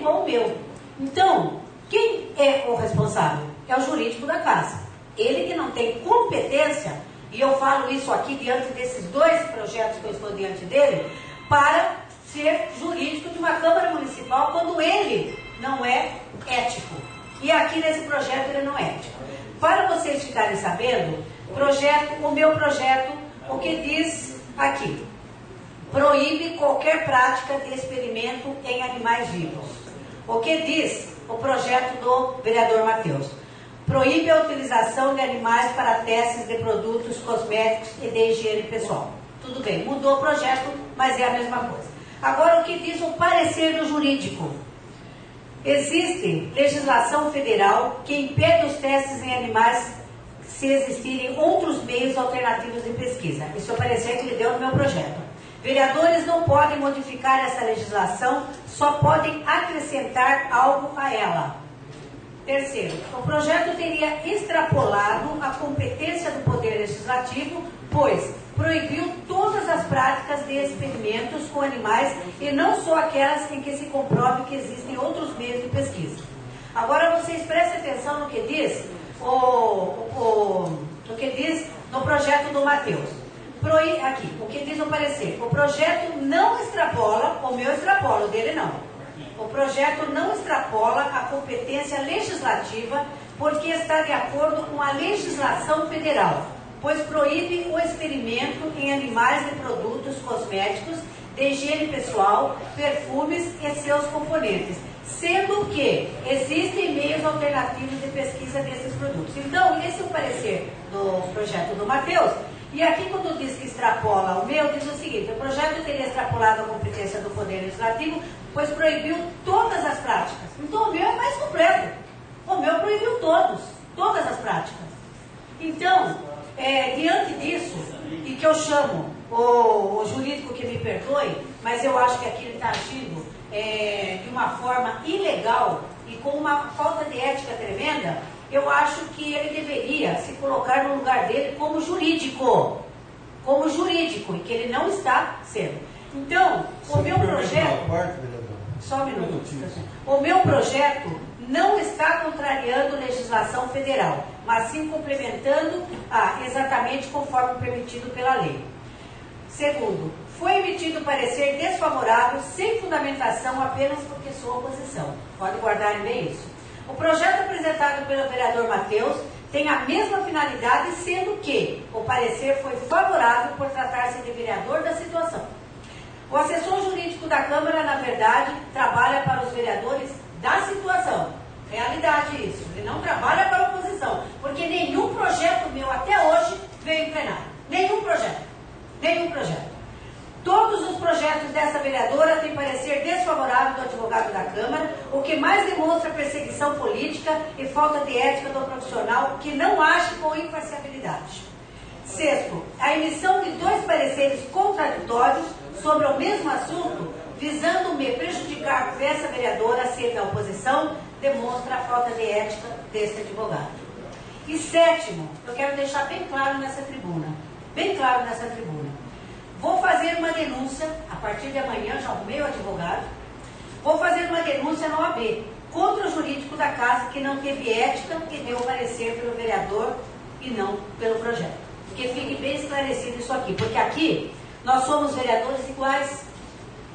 igual o meu. Então, quem é o responsável? É o jurídico da casa. Ele que não tem competência, e eu falo isso aqui diante desses dois projetos que eu estou diante dele, para ser jurídico de uma Câmara Municipal quando ele não é ético. E aqui nesse projeto ele não é ético. Para vocês ficarem sabendo, o meu projeto, o que diz aqui? Proíbe qualquer prática de experimento em animais vivos. O que diz o projeto do vereador Matheus? Proíbe a utilização de animais para testes de produtos cosméticos e de higiene pessoal. Tudo bem, mudou o projeto, mas é a mesma coisa. Agora, o que diz o parecer do jurídico? Existe legislação federal que impede os testes em animais se existirem outros meios alternativos de pesquisa. Isso é o parecer que ele deu no meu projeto. Vereadores não podem modificar essa legislação, só podem acrescentar algo a ela. Terceiro, o projeto teria extrapolado a competência do Poder Legislativo, pois proibiu todas as práticas de experimentos com animais e não só aquelas em que se comprove que existem outros meios de pesquisa. Agora vocês prestem atenção no que diz o que diz no projeto do Matheus. Aqui, o que diz o parecer? O projeto não extrapola, o meu extrapola, o dele não. O projeto não extrapola a competência legislativa porque está de acordo com a legislação federal, pois proíbe o experimento em animais de produtos cosméticos, de higiene pessoal, perfumes e seus componentes, sendo que existem meios alternativos de pesquisa desses produtos. Então, esse é o parecer do projeto do Matheus. E aqui, quando diz que extrapola o meu, diz o seguinte: o projeto teria extrapolado a competência do Poder Legislativo, pois proibiu todas as práticas. Então, o meu é mais completo. O meu proibiu todas as práticas. Então, diante disso, e que eu chamo o jurídico que me perdoe, mas eu acho que aqui ele está agindo de uma forma ilegal e com uma falta de ética tremenda, eu acho que ele deveria se colocar no lugar dele como jurídico, e que ele não está sendo. Então, o meu projeto... Só um minuto. O meu projeto não está contrariando legislação federal, mas sim complementando exatamente conforme permitido pela lei. Segundo, foi emitido parecer desfavorável sem fundamentação apenas porque sou oposição. Pode guardar bem isso. O projeto apresentado pelo vereador Matheus tem a mesma finalidade, sendo que o parecer foi favorável por tratar-se de vereador da situação. O assessor jurídico da Câmara, na verdade, trabalha para os vereadores da situação. Realidade isso. Ele não trabalha para a oposição, porque nenhum projeto meu até hoje veio em plenário. Nenhum projeto. Todos os projetos dessa vereadora têm parecer desfavorável do advogado da Câmara, o que mais demonstra perseguição política e falta de ética do profissional que não age com imparcialidade. Sexto, a emissão de 2 pareceres contraditórios sobre o mesmo assunto, visando me prejudicar por essa vereadora ser da oposição, demonstra a falta de ética desse advogado. E sétimo, eu quero deixar bem claro nessa tribuna, vou fazer uma denúncia, a partir de amanhã, já arrumei o advogado, vou fazer uma denúncia na OAB, contra o jurídico da casa que não teve ética e deu parecer pelo vereador e não pelo projeto. Que fique bem esclarecido isso aqui, porque aqui nós somos vereadores iguais,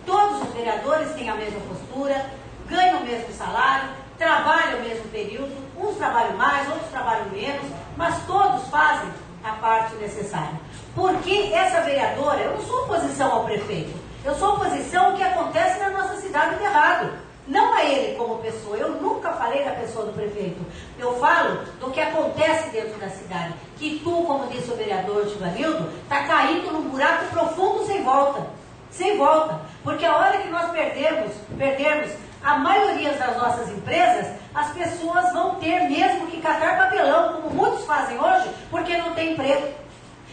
todos os vereadores têm a mesma postura, ganham o mesmo salário, trabalham o mesmo período, uns trabalham mais, outros trabalham menos, mas todos fazem a parte necessária. Porque essa vereadora, eu não sou oposição ao prefeito, eu sou oposição ao que acontece na nossa cidade de errado. Não a ele como pessoa, eu nunca falei da pessoa do prefeito. Eu falo do que acontece dentro da cidade. Que tu, como disse o vereador Givanildo, está caindo num buraco profundo sem volta. Sem volta. Porque a hora que nós perdermos a maioria das nossas empresas, as pessoas vão ter mesmo que catar papelão, como muitos fazem hoje, porque não tem emprego.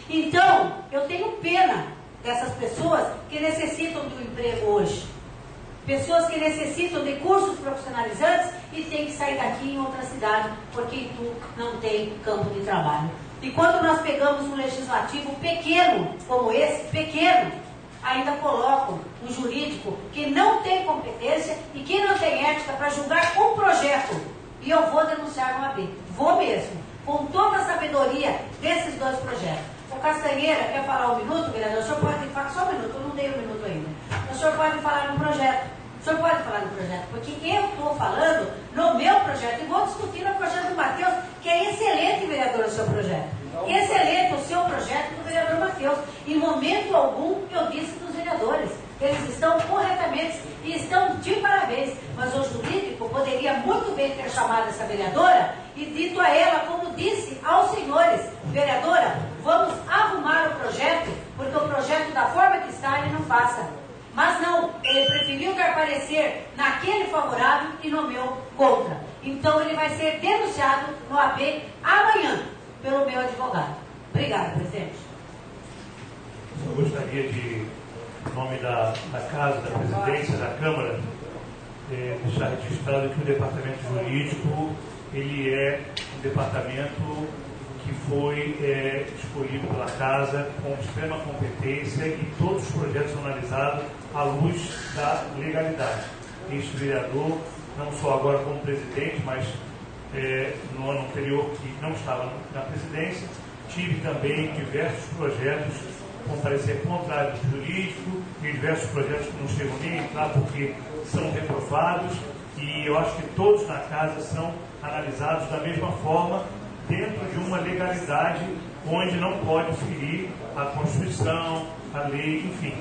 Então, eu tenho pena dessas pessoas que necessitam do emprego hoje. Pessoas que necessitam de cursos profissionalizantes e têm que sair daqui em outra cidade, porque Itu não tem campo de trabalho. E quando nós pegamos um legislativo pequeno, como esse, ainda colocam um jurídico que não tem competência e que não tem ética para julgar um projeto. E eu vou denunciar no AB. Vou mesmo. Com toda a sabedoria desses dois projetos. O Castanheira quer falar um minuto, vereador? O senhor pode falar só um minuto, eu não dei um minuto ainda. O senhor pode falar no projeto. O senhor pode falar no projeto, porque eu estou falando no meu projeto e vou discutir no projeto do Matheus, que é excelente, vereador, o seu projeto. Excelente o seu projeto do vereador Matheus. Em momento algum eu disse dos vereadores. Eles estão corretamente e estão de parabéns. Mas o jurídico poderia muito bem ter chamado essa vereadora e dito a ela, como disse aos senhores: vereadora, vamos arrumar o projeto, porque o projeto da forma que está ele não passa. Mas não, ele preferiu dar parecer naquele favorável e no meu contra. Então ele vai ser denunciado no AB amanhã pelo meu advogado. Obrigada, presidente. Eu gostaria de, em nome da Casa, da Presidência, da Câmara, deixar registrado que o departamento jurídico, ele é um departamento que foi escolhido pela Casa com extrema competência e todos os projetos são analisados à luz da legalidade. Este vereador, não só agora como presidente, mas no ano anterior, que não estava na presidência, tive também diversos projetos com parecer contrário do jurídico e diversos projetos que não chegam nem a entrar porque são reprovados, e eu acho que todos na Casa são analisados da mesma forma, dentro de uma legalidade onde não pode ferir a Constituição, a lei, enfim.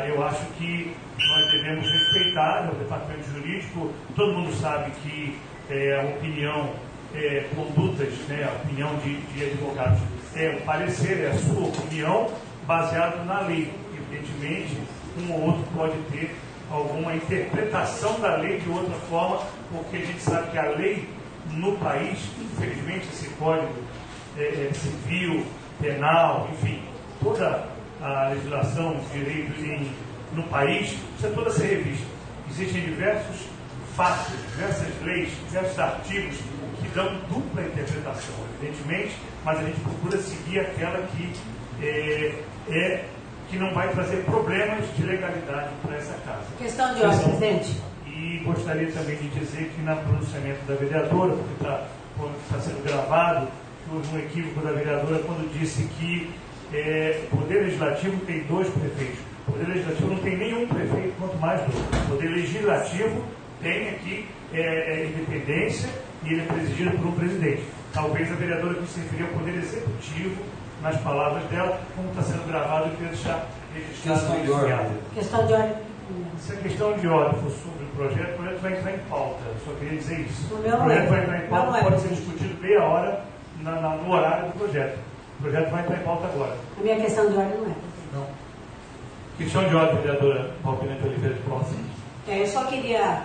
Eu acho que nós devemos respeitar o departamento jurídico. Todo mundo sabe que a opinião, condutas, a opinião de advogados um parecer, é a sua opinião baseado na lei. Evidentemente, um ou outro pode ter alguma interpretação da lei de outra forma, porque a gente sabe que a lei no país, infelizmente, esse código civil, penal, enfim, toda a legislação, os direitos no país, precisa toda ser revista. Existem diversos fatos, diversas leis, diversos artigos que dão dupla interpretação, evidentemente, mas a gente procura seguir aquela que que não vai trazer problemas de legalidade para essa casa. Questão de ordem, presidente. E gostaria também de dizer que no pronunciamento da vereadora, porque está sendo gravado, que houve um equívoco da vereadora quando disse que o Poder Legislativo tem 2 prefeitos. O Poder Legislativo não tem nenhum prefeito, quanto mais 2. O Poder Legislativo tem aqui independência e ele é presidido por um presidente. Talvez a vereadora que se referia ao Poder Executivo, nas palavras dela, como está sendo gravado, eu queria deixar registrado. Questão de ordem. Se a questão de ordem for sobre o projeto vai entrar em pauta. Eu só queria dizer isso. O projeto vai entrar em pauta, pode ser discutido meia hora no horário do projeto. O projeto vai entrar em pauta agora. A minha questão de ordem não é. Não. Questão de ordem, vereadora Valpina de Oliveira de Próximo. Eu só queria,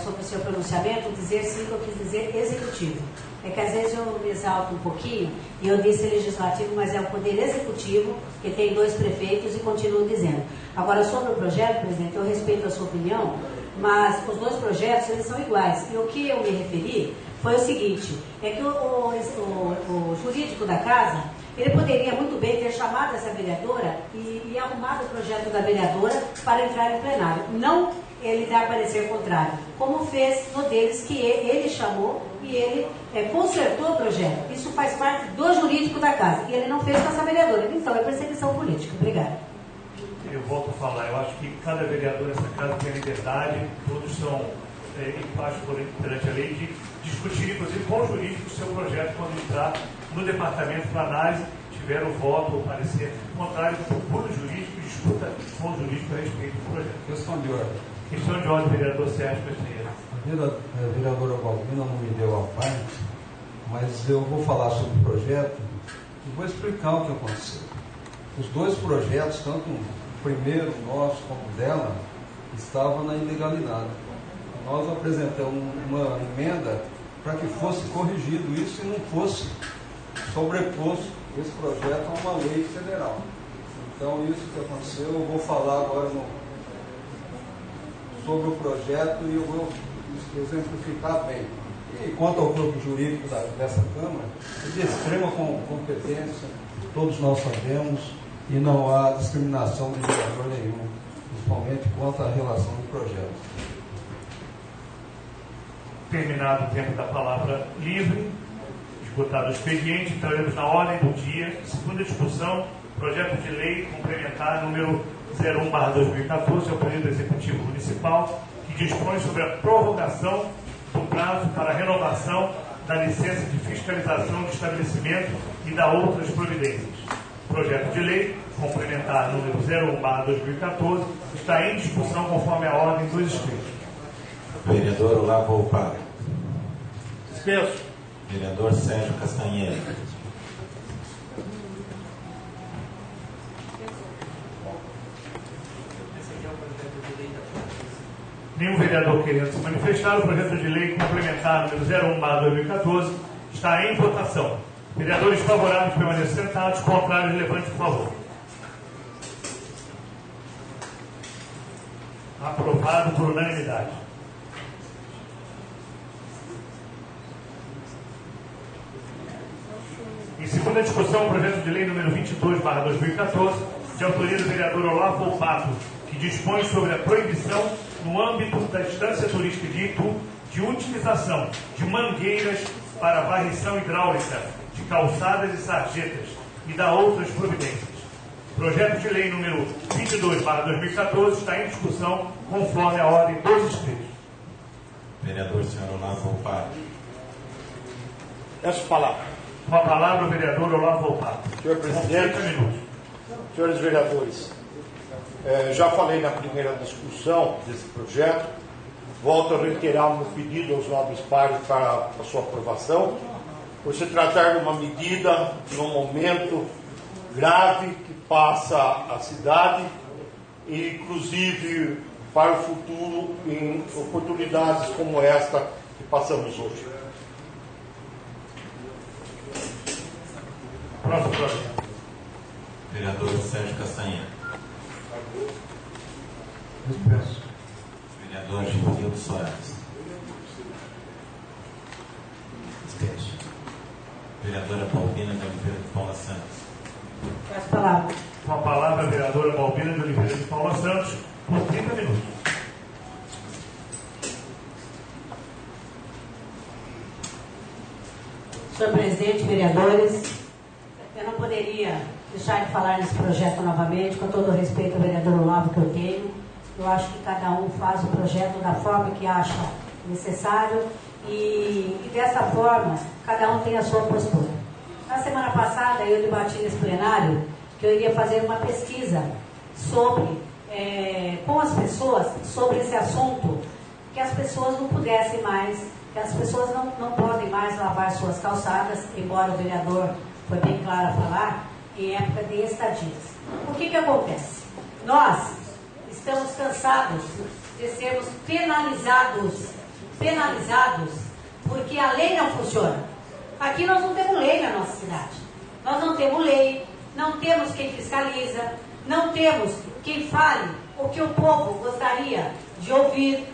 sobre o seu pronunciamento, dizer sim que eu quis dizer executivo. É que às vezes eu me exalto um pouquinho e eu disse legislativo, mas é o poder executivo, que tem 2 prefeitos, e continuo dizendo. Agora, sobre o projeto, presidente, eu respeito a sua opinião, mas os 2 projetos, eles são iguais. E o que eu me referi foi o seguinte, é que o jurídico da casa, ele poderia muito bem ter chamado essa vereadora e arrumado o projeto da vereadora para entrar em plenário. Não ele dar parecer contrário, como fez no deles, que ele chamou e ele consertou o projeto. Isso faz parte do jurídico da casa. E ele não fez com essa vereadora. Então, é perseguição política. Obrigada. Eu volto a falar. Eu acho que cada vereador nessa casa tem a liberdade, todos são iguais perante a lei, de discutir, inclusive, com o jurídico, o seu projeto quando entrar no departamento para análise, tiver o voto ou parecer contrário, procura o jurídico e discuta com o jurídico a respeito do projeto. Questão de ordem. Questão de ordem, vereador Sérgio Castanheira. A vereadora Valpina não me deu a parte, mas eu vou falar sobre o projeto e vou explicar o que aconteceu. Os 2 projetos, tanto o primeiro nosso como o dela, estavam na ilegalidade. Nós apresentamos uma emenda para que fosse corrigido isso e não fosse sobreposto esse projeto a uma lei federal. Então, isso que aconteceu, eu vou falar agora sobre o projeto e eu vou exemplificar bem. E quanto ao corpo jurídico dessa Câmara, é de extrema competência, todos nós sabemos, e não há discriminação de vereador nenhum, principalmente quanto à relação do projeto. terminado o tempo da palavra livre, esgotado o expediente, entraremos na ordem do dia. Segunda discussão, projeto de lei complementar número 01/2014, é o período executivo municipal, que dispõe sobre a prorrogação do prazo para a renovação da licença de fiscalização de estabelecimento e da outras providências. Projeto de lei complementar número 01/2014 está em discussão conforme a ordem dos inscritos. Vereador Olavo Volpato. Dispenso. Vereador Sérgio Castanheira. Nenhum vereador querendo se manifestar, o projeto de lei complementar número 01/2014 está em votação. Vereadores favoráveis permaneçam sentados, contrários levante, por favor. Aprovado por unanimidade. Em segunda discussão, o projeto de lei número 22/2014, de autoria do vereador Olavo Volpato, que dispõe sobre a proibição, no âmbito da estância turística de Itu, de utilização de mangueiras para varrição hidráulica de calçadas e sarjetas e da outras providências. Projeto de lei número 22/2014 está em discussão conforme a ordem dos inscritos. Vereador senhor Olavo Volpato. Essa palavra. Com a palavra o vereador Olavo Volpato. Senhor presidente, 30 minutos. senhores vereadores, já falei na primeira discussão desse projeto, volto a reiterar o meu pedido aos nobres pares para a sua aprovação, por se tratar de uma medida, num momento grave que passa a cidade, e inclusive para o futuro em oportunidades como esta que passamos hoje. Próximo projeto. Vereador Sérgio Castanheira. Dispenso. Vereador Givanildo Soares. Dispenso. Vereadora Balbina de Oliveira de Paula Santos. Peço palavra. Com a palavra a vereadora Balbina de Oliveira de Paula Santos, por 30 minutos. Senhor presidente, vereadores, eu não poderia deixar de falar nesse projeto novamente, com todo o respeito ao vereador Olavo que eu tenho. Eu acho que cada um faz o projeto da forma que acha necessário e dessa forma cada um tem a sua postura. Na semana passada eu debati nesse plenário que eu iria fazer uma pesquisa com as pessoas sobre esse assunto, que as pessoas não pudessem mais, que as pessoas não podem mais lavar suas calçadas, embora o vereador foi bem claro a falar, em época de estadias. O que acontece? Nós estamos cansados de sermos penalizados, porque a lei não funciona. Aqui nós não temos lei na nossa cidade. Nós não temos lei, não temos quem fiscaliza, não temos quem fale o que o povo gostaria de ouvir.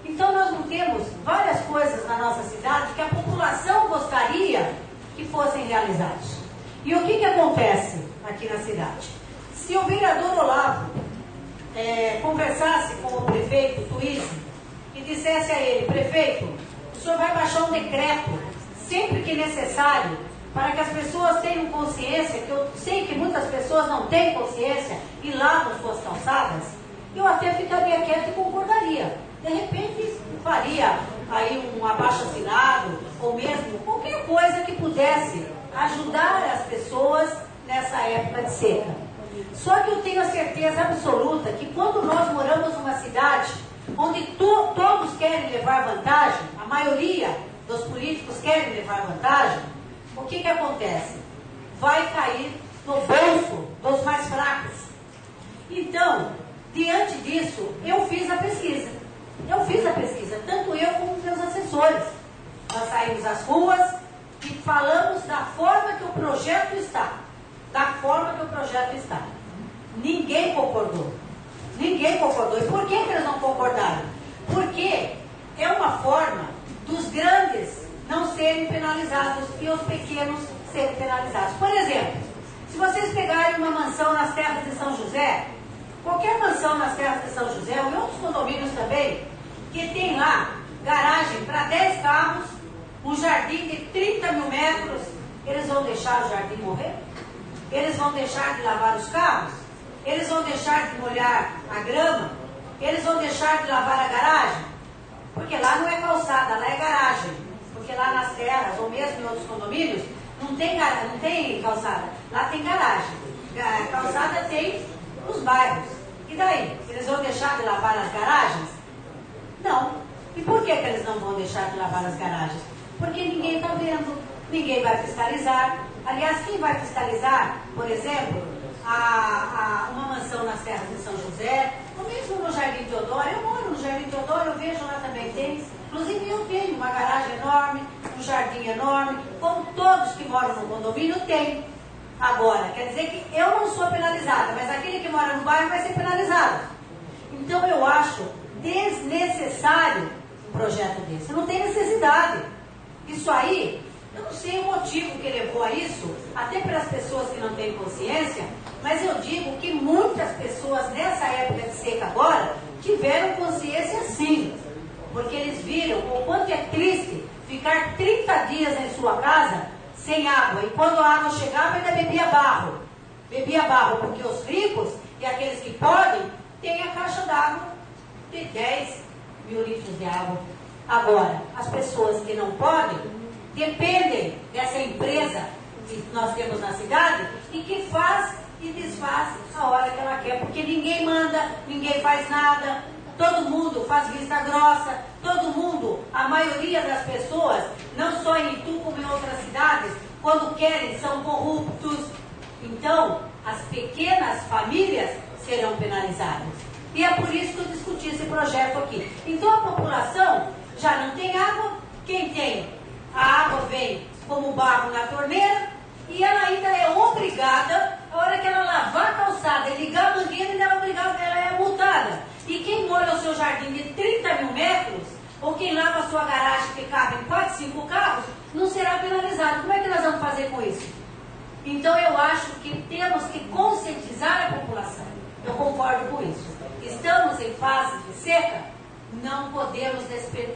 Então nós não temos várias coisas na nossa cidade que a população gostaria que fossem realizadas. E o que acontece aqui na cidade? Se o vereador Olavo conversasse com o prefeito Tuísio e dissesse a ele: prefeito, o senhor vai baixar um decreto sempre que necessário para que as pessoas tenham consciência, que eu sei que muitas pessoas não têm consciência e lavam suas calçadas, eu até ficaria quieto e concordaria. De repente faria aí um abaixo-assinado ou mesmo qualquer coisa que pudesse ajudar as pessoas nessa época de seca. Só que eu tenho a certeza absoluta que quando nós moramos numa cidade onde todos querem levar vantagem, a maioria dos políticos querem levar vantagem, o que acontece? Vai cair no bolso dos mais fracos. Então, diante disso, eu fiz a pesquisa, tanto eu como os meus assessores. Nós saímos às ruas e falamos da forma que o projeto está. Ninguém concordou. E por que eles não concordaram? Porque é uma forma dos grandes não serem penalizados e os pequenos serem penalizados. Por exemplo, se vocês pegarem uma mansão nas terras de São José, qualquer mansão nas terras de São José, ou em outros condomínios também, que tem lá garagem para 10 carros, um jardim de 30 mil metros, eles vão deixar o jardim morrer? Eles vão deixar de lavar os carros? Eles vão deixar de molhar a grama? Eles vão deixar de lavar a garagem? Porque lá não é calçada, lá é garagem. Porque lá nas terras, ou mesmo em outros condomínios, não tem calçada. Lá tem garagem. Calçada tem nos bairros. E daí? Eles vão deixar de lavar as garagens? Não. E por que eles não vão deixar de lavar as garagens? Porque ninguém está vendo, ninguém vai fiscalizar. Aliás, quem vai fiscalizar, por exemplo, uma mansão nas terras de São José, ou mesmo no Jardim Teodoro? Eu moro no Jardim Teodoro, eu vejo lá também tem. Inclusive eu tenho uma garagem enorme, um jardim enorme, como todos que moram no condomínio têm. Agora, quer dizer que eu não sou penalizada, mas aquele que mora no bairro vai ser penalizado. Então eu acho desnecessário um projeto desse. Não tem necessidade. Isso aí, eu não sei o motivo que levou a isso, até para as pessoas que não têm consciência, mas eu digo que muitas pessoas nessa época de seca agora tiveram consciência sim. Porque eles viram o quanto é triste ficar 30 dias em sua casa sem água. E quando a água chegava, ainda bebia barro. Bebia barro, porque os ricos e aqueles que podem têm a caixa d'água de 10 mil litros de água. Agora, as pessoas que não podem dependem dessa empresa que nós temos na cidade e que faz e desfaz a hora que ela quer. Porque ninguém manda, ninguém faz nada. Todo mundo faz vista grossa, todo mundo, a maioria das pessoas, não só em Itu como em outras cidades, quando querem são corruptos. Então, as pequenas famílias serão penalizadas. E é por isso que eu discuti esse projeto aqui. Então a população já não tem água, quem tem? A água vem como barro na torneira e ela ainda é obrigada, a hora que ela lavar a calçada e ligar a mangueira, ela é multada. E quem molha o seu jardim de 30 mil metros, ou quem lava a sua garagem que cabe em 4, 5 carros, não será penalizado. Como é que nós vamos fazer com isso? Então eu acho que temos que conscientizar a população. Eu concordo com isso. Estamos em fase de seca, não podemos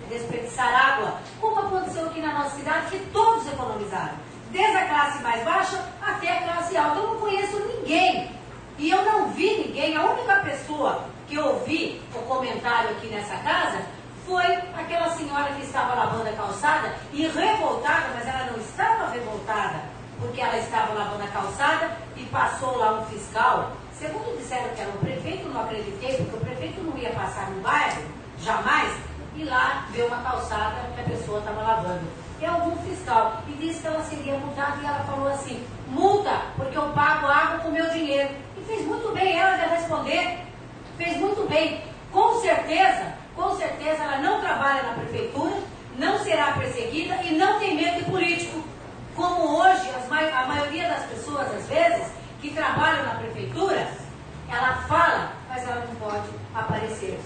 desperdiçar água, como aconteceu aqui na nossa cidade, que todos economizaram. Desde a classe mais baixa até a classe alta. Eu não conheço ninguém. E eu não vi ninguém. A única pessoa que eu ouvi o comentário aqui nessa casa foi aquela senhora que estava lavando a calçada e revoltada, mas ela não estava revoltada porque ela estava lavando a calçada e passou lá um fiscal. Segundo disseram que era o prefeito, não acreditei, porque o prefeito não ia passar no bairro, jamais, e lá ver uma calçada que a pessoa estava lavando. É algum fiscal. E disse que ela seria multada e ela falou assim, multa, porque eu pago água com meu dinheiro. E fez muito bem ela de responder. Fez muito bem. Com certeza ela não trabalha na prefeitura, não será perseguida e não tem medo de político. Como hoje, a maioria das pessoas, às vezes, que trabalham na prefeitura, ela fala, mas ela não pode aparecer.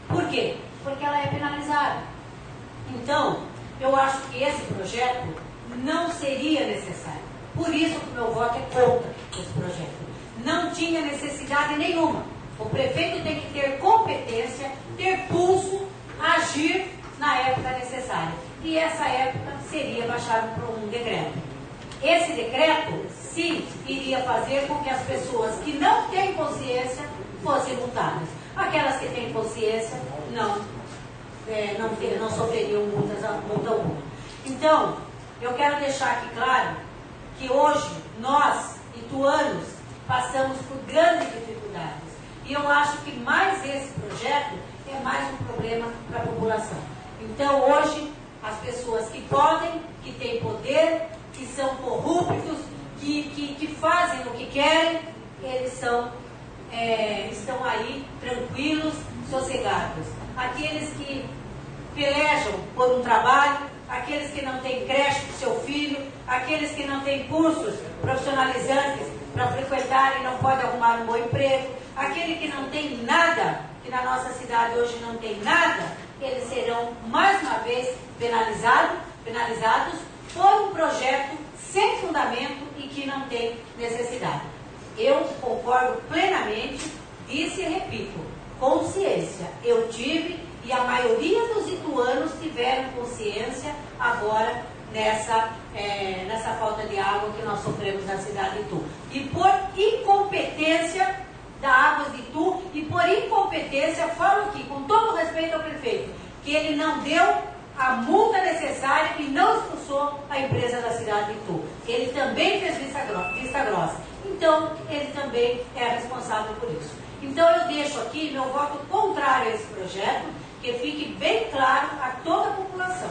Por quê? Porque ela é penalizada. Então, eu acho que esse projeto não seria necessário. Por isso que o meu voto é contra esse projeto. Não tinha necessidade nenhuma. O prefeito tem que ter competência, ter pulso, agir na época necessária. E essa época seria baixar um decreto. Esse decreto, sim, iria fazer com que as pessoas que não têm consciência fossem multadas. Aquelas que têm consciência não sofreriam multa alguma. Então, eu quero deixar aqui claro que hoje nós, ituanos, passamos por grandes dificuldades. E eu acho que mais esse projeto é mais um problema para a população. Então, hoje, as pessoas que podem, que têm poder, que são corruptos, que fazem o que querem, eles estão aí tranquilos, sossegados. Aqueles que pelejam por um trabalho, aqueles que não têm creche para o seu filho, aqueles que não têm cursos profissionalizantes para frequentar e não pode arrumar um bom emprego, aquele que não tem nada, que na nossa cidade hoje não tem nada, eles serão mais uma vez penalizados por um projeto sem fundamento e que não tem necessidade. Eu concordo plenamente, disse e repito, consciência eu tive e a maioria dos ituanos tiveram. tiveram consciência agora nessa falta de água que nós sofremos na cidade de Itu. E por incompetência da Águas de Itu, e por incompetência, falo aqui, com todo respeito ao prefeito, que ele não deu a multa necessária e não expulsou a empresa da cidade de Itu. Ele também fez vista grossa. Então, ele também é responsável por isso. Então, eu deixo aqui meu voto contrário a esse projeto, que fique bem claro a toda a população.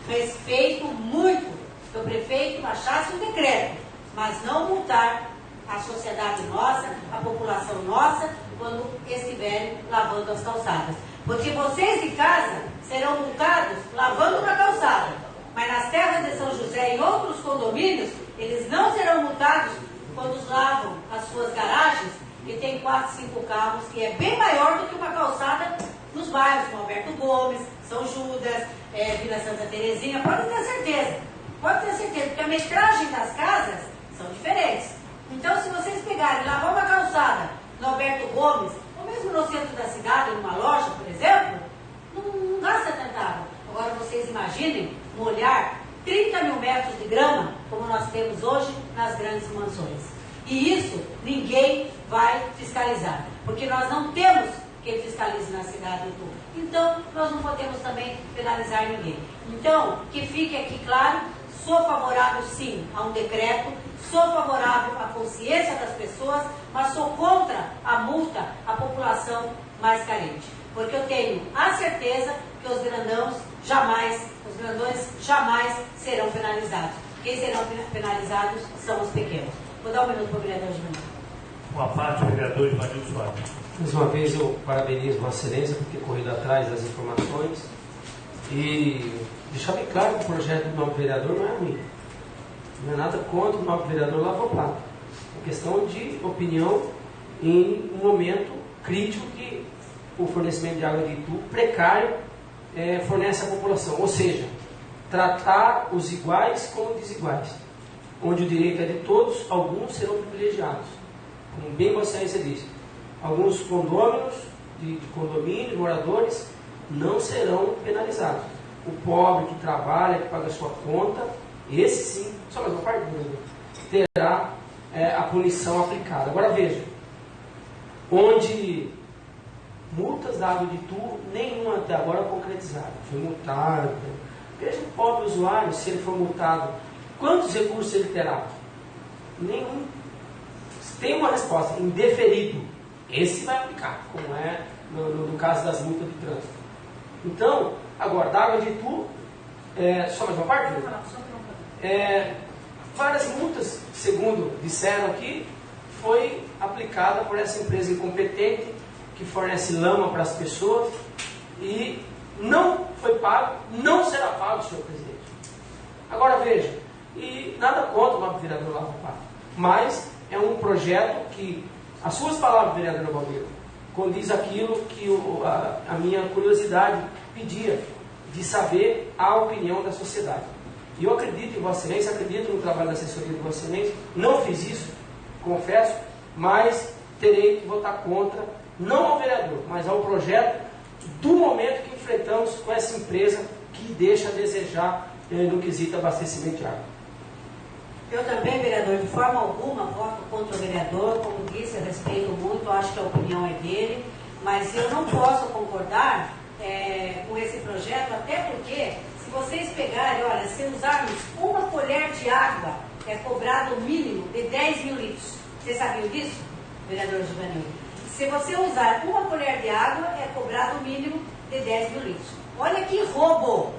Respeito muito que o prefeito baixasse o decreto, mas não multar a sociedade nossa, a população nossa, quando estiverem lavando as calçadas. Porque vocês de casa serão multados lavando na calçada, mas nas terras de São José e outros condomínios, eles não serão multados quando lavam as suas garagens, que tem 4, 5 carros, que é bem maior do que uma calçada nos bairros, como Alberto Gomes, São Judas, Vila Santa Terezinha. Pode ter certeza, porque a metragem das casas são diferentes. Então, se vocês pegarem e lavar uma calçada no Alberto Gomes, ou mesmo no centro da cidade, numa loja, por exemplo, não gasta tanta água. Agora, vocês imaginem molhar 30 mil metros de grama, como nós temos hoje nas grandes mansões. E isso ninguém vai fiscalizar, porque nós não temos quem fiscalize na cidade de Itu. Então, nós não podemos também penalizar ninguém. Então, que fique aqui claro, sou favorável sim a um decreto, sou favorável à consciência das pessoas, mas sou contra a multa à população mais carente. Porque eu tenho a certeza que os grandões jamais serão penalizados. Quem serão penalizados são os pequenos. Vou dar um minuto para o vereador Givanildo. Uma parte, o vereador Givanildo Soares. Mais uma vez eu parabenizo Vossa Excelência por ter corrido atrás das informações e deixar bem claro que o projeto do novo vereador não é ruim. Não é nada contra o novo vereador Lavoplato. É questão de opinião em um momento crítico que o fornecimento de água de Itu, precário, fornece à população. Ou seja, tratar os iguais como desiguais. Onde o direito é de todos, alguns serão privilegiados. Como bem Vossa Excelência disse, alguns condôminos, de condomínio, moradores, não serão penalizados. O pobre que trabalha, que paga a sua conta, esse sim, só mais uma parte terá a punição aplicada. Agora veja, onde multas da água de Itu, nenhuma até agora concretizada. Foi multado. Veja o pobre usuário, se ele for multado, quantos recursos ele terá? Nenhum. Tem uma resposta, indeferido. Esse vai aplicar, como é no caso das multas de trânsito. Então, agora, da água de Itu, só mais uma parte? Várias multas, segundo disseram aqui, foi aplicada por essa empresa incompetente que fornece lama para as pessoas e não foi pago, não será pago, senhor presidente. Agora veja, e nada contra o novo vereador Lavoplato, mas é um projeto que, as suas palavras, vereador Baldeiro, condiz aquilo que a minha curiosidade pedia, de saber a opinião da sociedade. E eu acredito em Vossa Excelência, acredito no trabalho da assessoria de Vossa Excelência, não fiz isso, confesso, mas terei que votar contra, não ao vereador, mas ao projeto do momento que enfrentamos com essa empresa que deixa a desejar no quesito abastecimento de água. Eu também, vereador, de forma alguma voto contra o vereador, como disse, eu respeito muito, acho que a opinião é dele, mas eu não posso concordar com esse projeto, até porque, se vocês pegarem, olha, se usarmos uma colher de água, é cobrado o mínimo de 10 mil litros. Vocês sabiam disso, vereador Givanildo? Se você usar uma colher de água, é cobrado o mínimo de 10 mil litros. Olha que roubo!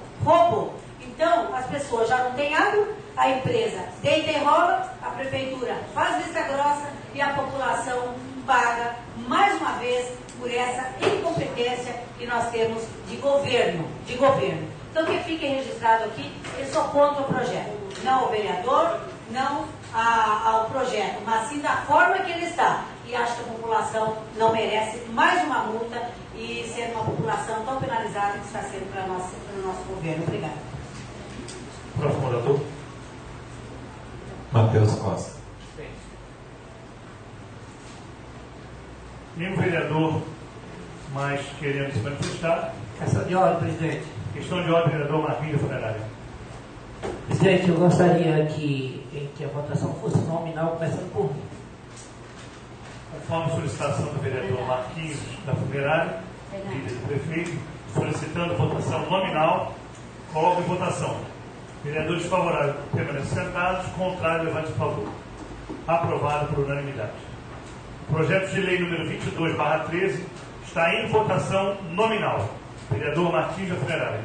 Então, as pessoas já não têm água, a empresa deita e rola, a prefeitura faz vista grossa e a população paga, mais uma vez, por essa incompetência que nós temos de governo. Então, que fique registrado aqui, eu sou contra o projeto. Não ao vereador, não ao projeto, mas sim da forma que ele está. E acho que a população não merece mais uma multa e ser uma população tão penalizada que está sendo para o nosso governo. Obrigada. Próximo orador. Matheus Costa. Nenhum vereador mais querendo se manifestar. Questão de ordem, presidente. Questão de ordem, vereador Marquinhos Funerária. Presidente, eu gostaria que a votação fosse nominal, começando por mim. Conforme solicitação do vereador Marquinhos da Funerária, líder do prefeito, solicitando votação nominal, coloco em votação. Vereadores favoráveis permanecem sentados, contrário, levante o favor. Aprovado por unanimidade. Projeto de lei número 22/13 está em votação nominal. Vereador Martins da Funerária.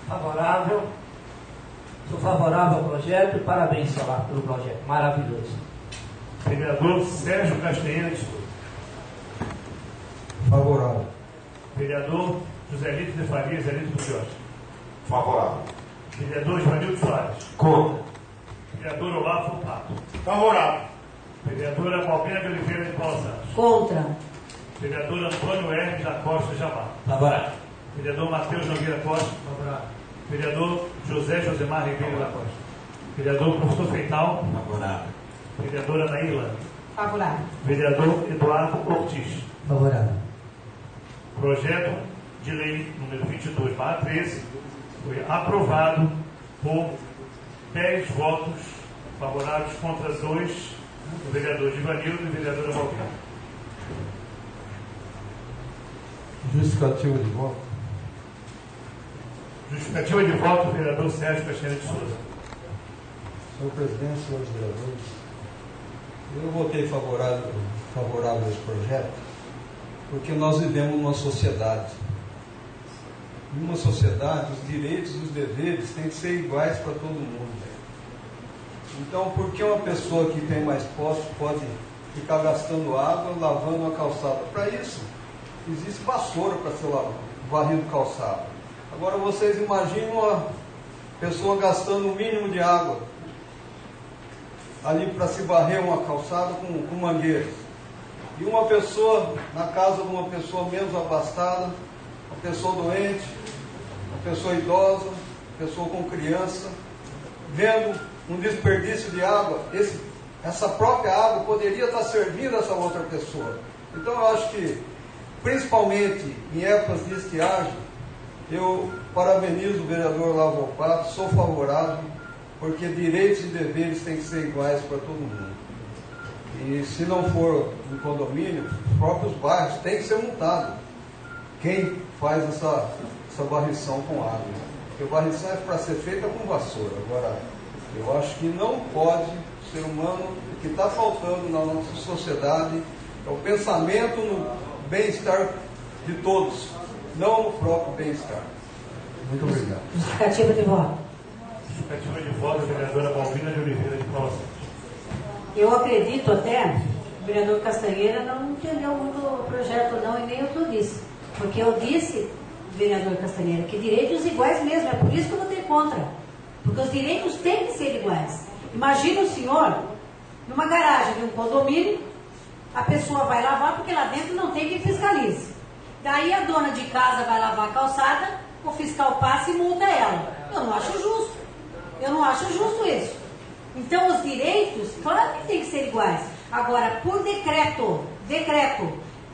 Favorável. Sou favorável ao projeto e parabéns, Solar, pelo projeto. Maravilhoso. Vereador Sérgio Castanheira de Souza. Favorável. Vereador José Lito de Faria, Zé Lito Buciotti. Favorável. Vereador Ivanildo Soares. Contra. Vereador Olavo Pato. Favorável. Vereadora Paulina de Oliveira de Paula Santos. Contra. Vereador Antônio Hermes da Costa Jabá. Favorável. Vereador Matheus Nogueira Costa. Favorável. Vereador José Josemar Ribeiro da Costa. Vereador Professor Feital. Favorável. Vereadora Naila. Favorável. Vereador Eduardo Ortiz. Favorável. Projeto de lei número 22/13 foi aprovado por 10 votos favoráveis contra 2 do vereador Givanildo e vereadora Balbina. Justificativa de voto. Justificativa de voto, vereador Sérgio Castanheira de Souza. Senhor presidente, senhores vereadores, eu votei favorável a esse projeto porque nós vivemos numa sociedade. Em uma sociedade, os direitos e os deveres têm que ser iguais para todo mundo. Então, por que uma pessoa que tem mais posse pode ficar gastando água lavando a calçada? Para isso, existe vassoura para ser varrido calçado. Agora, vocês imaginam uma pessoa gastando o mínimo de água ali para se varrer uma calçada com mangueiras. E uma pessoa, na casa de uma pessoa menos abastada, uma pessoa doente, uma pessoa idosa, uma pessoa com criança, vendo um desperdício de água, essa própria água poderia estar servindo a essa outra pessoa. Então eu acho que, principalmente em épocas de estiagem, eu parabenizo o vereador Olavo Pato, sou favorável, porque direitos e deveres têm que ser iguais para todo mundo. E se não for no condomínio, os próprios bairros têm que ser multados. Quem faz essa varrição com água? Porque varrição é para ser feita com vassoura. Agora, eu acho que não pode, o ser humano, o que está faltando na nossa sociedade é o pensamento no bem-estar de todos, não no próprio bem-estar. Muito obrigado. Justificativa de voto. Justificativa de voto, vereadora Balbina de Oliveira de Paula Santos. Eu acredito até, o vereador Castanheira não entendeu muito o projeto não, e nem o que eu disse. Porque eu disse, vereador Castanheira, que direitos iguais mesmo, é por isso que eu votei contra. Porque os direitos têm que ser iguais. Imagina o senhor, numa garagem de um condomínio, a pessoa vai lavar porque lá dentro não tem quem fiscalize. Daí a dona de casa vai lavar a calçada, o fiscal passa e multa ela. Eu não acho justo. Eu não acho justo isso. Então os direitos, claro que tem que ser iguais. Agora, por decreto,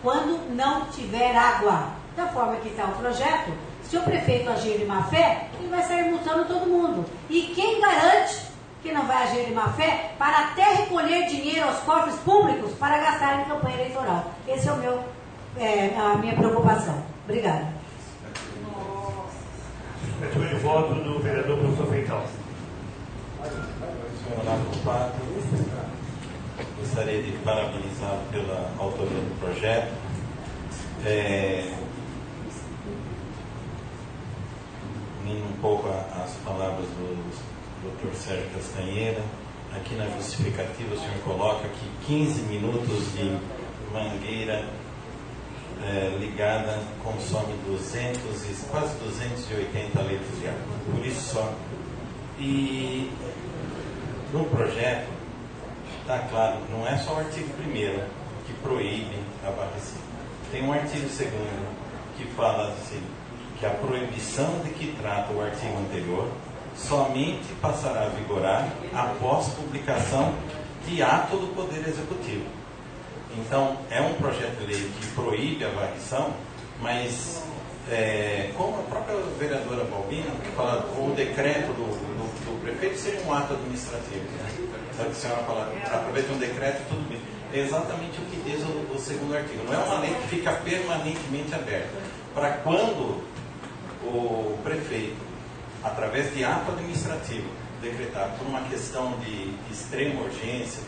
quando não tiver água, da forma que está o projeto, se o prefeito agir de má fé, ele vai sair multando todo mundo. E quem garante que não vai agir de má fé para até recolher dinheiro aos cofres públicos para gastar em campanha eleitoral? Esse é a minha preocupação. Obrigada. Justificativa de voto do vereador Professor Feital. Senhor Olavo Pato, gostaria de parabenizá-lo pela autoria do projeto. Unindo um pouco as palavras do Dr. Sérgio Castanheira, aqui na justificativa o senhor coloca que 15 minutos de mangueira ligada consome quase 280 litros de água, por isso só. E no projeto está claro, não é só o artigo 1º que proíbe a varrição. Tem um artigo 2º que fala assim, que a proibição de que trata o artigo anterior somente passará a vigorar após publicação de ato do Poder Executivo. Então, é um projeto de lei que proíbe a varrição, mas como a própria vereadora Balbina fala, o decreto do prefeito seria um ato administrativo. Né? A senhora fala, através de um decreto, tudo bem. É exatamente o que diz o segundo artigo. Não é uma lei que fica permanentemente aberta. Para quando o prefeito, através de ato administrativo, decretar por uma questão de extrema urgência,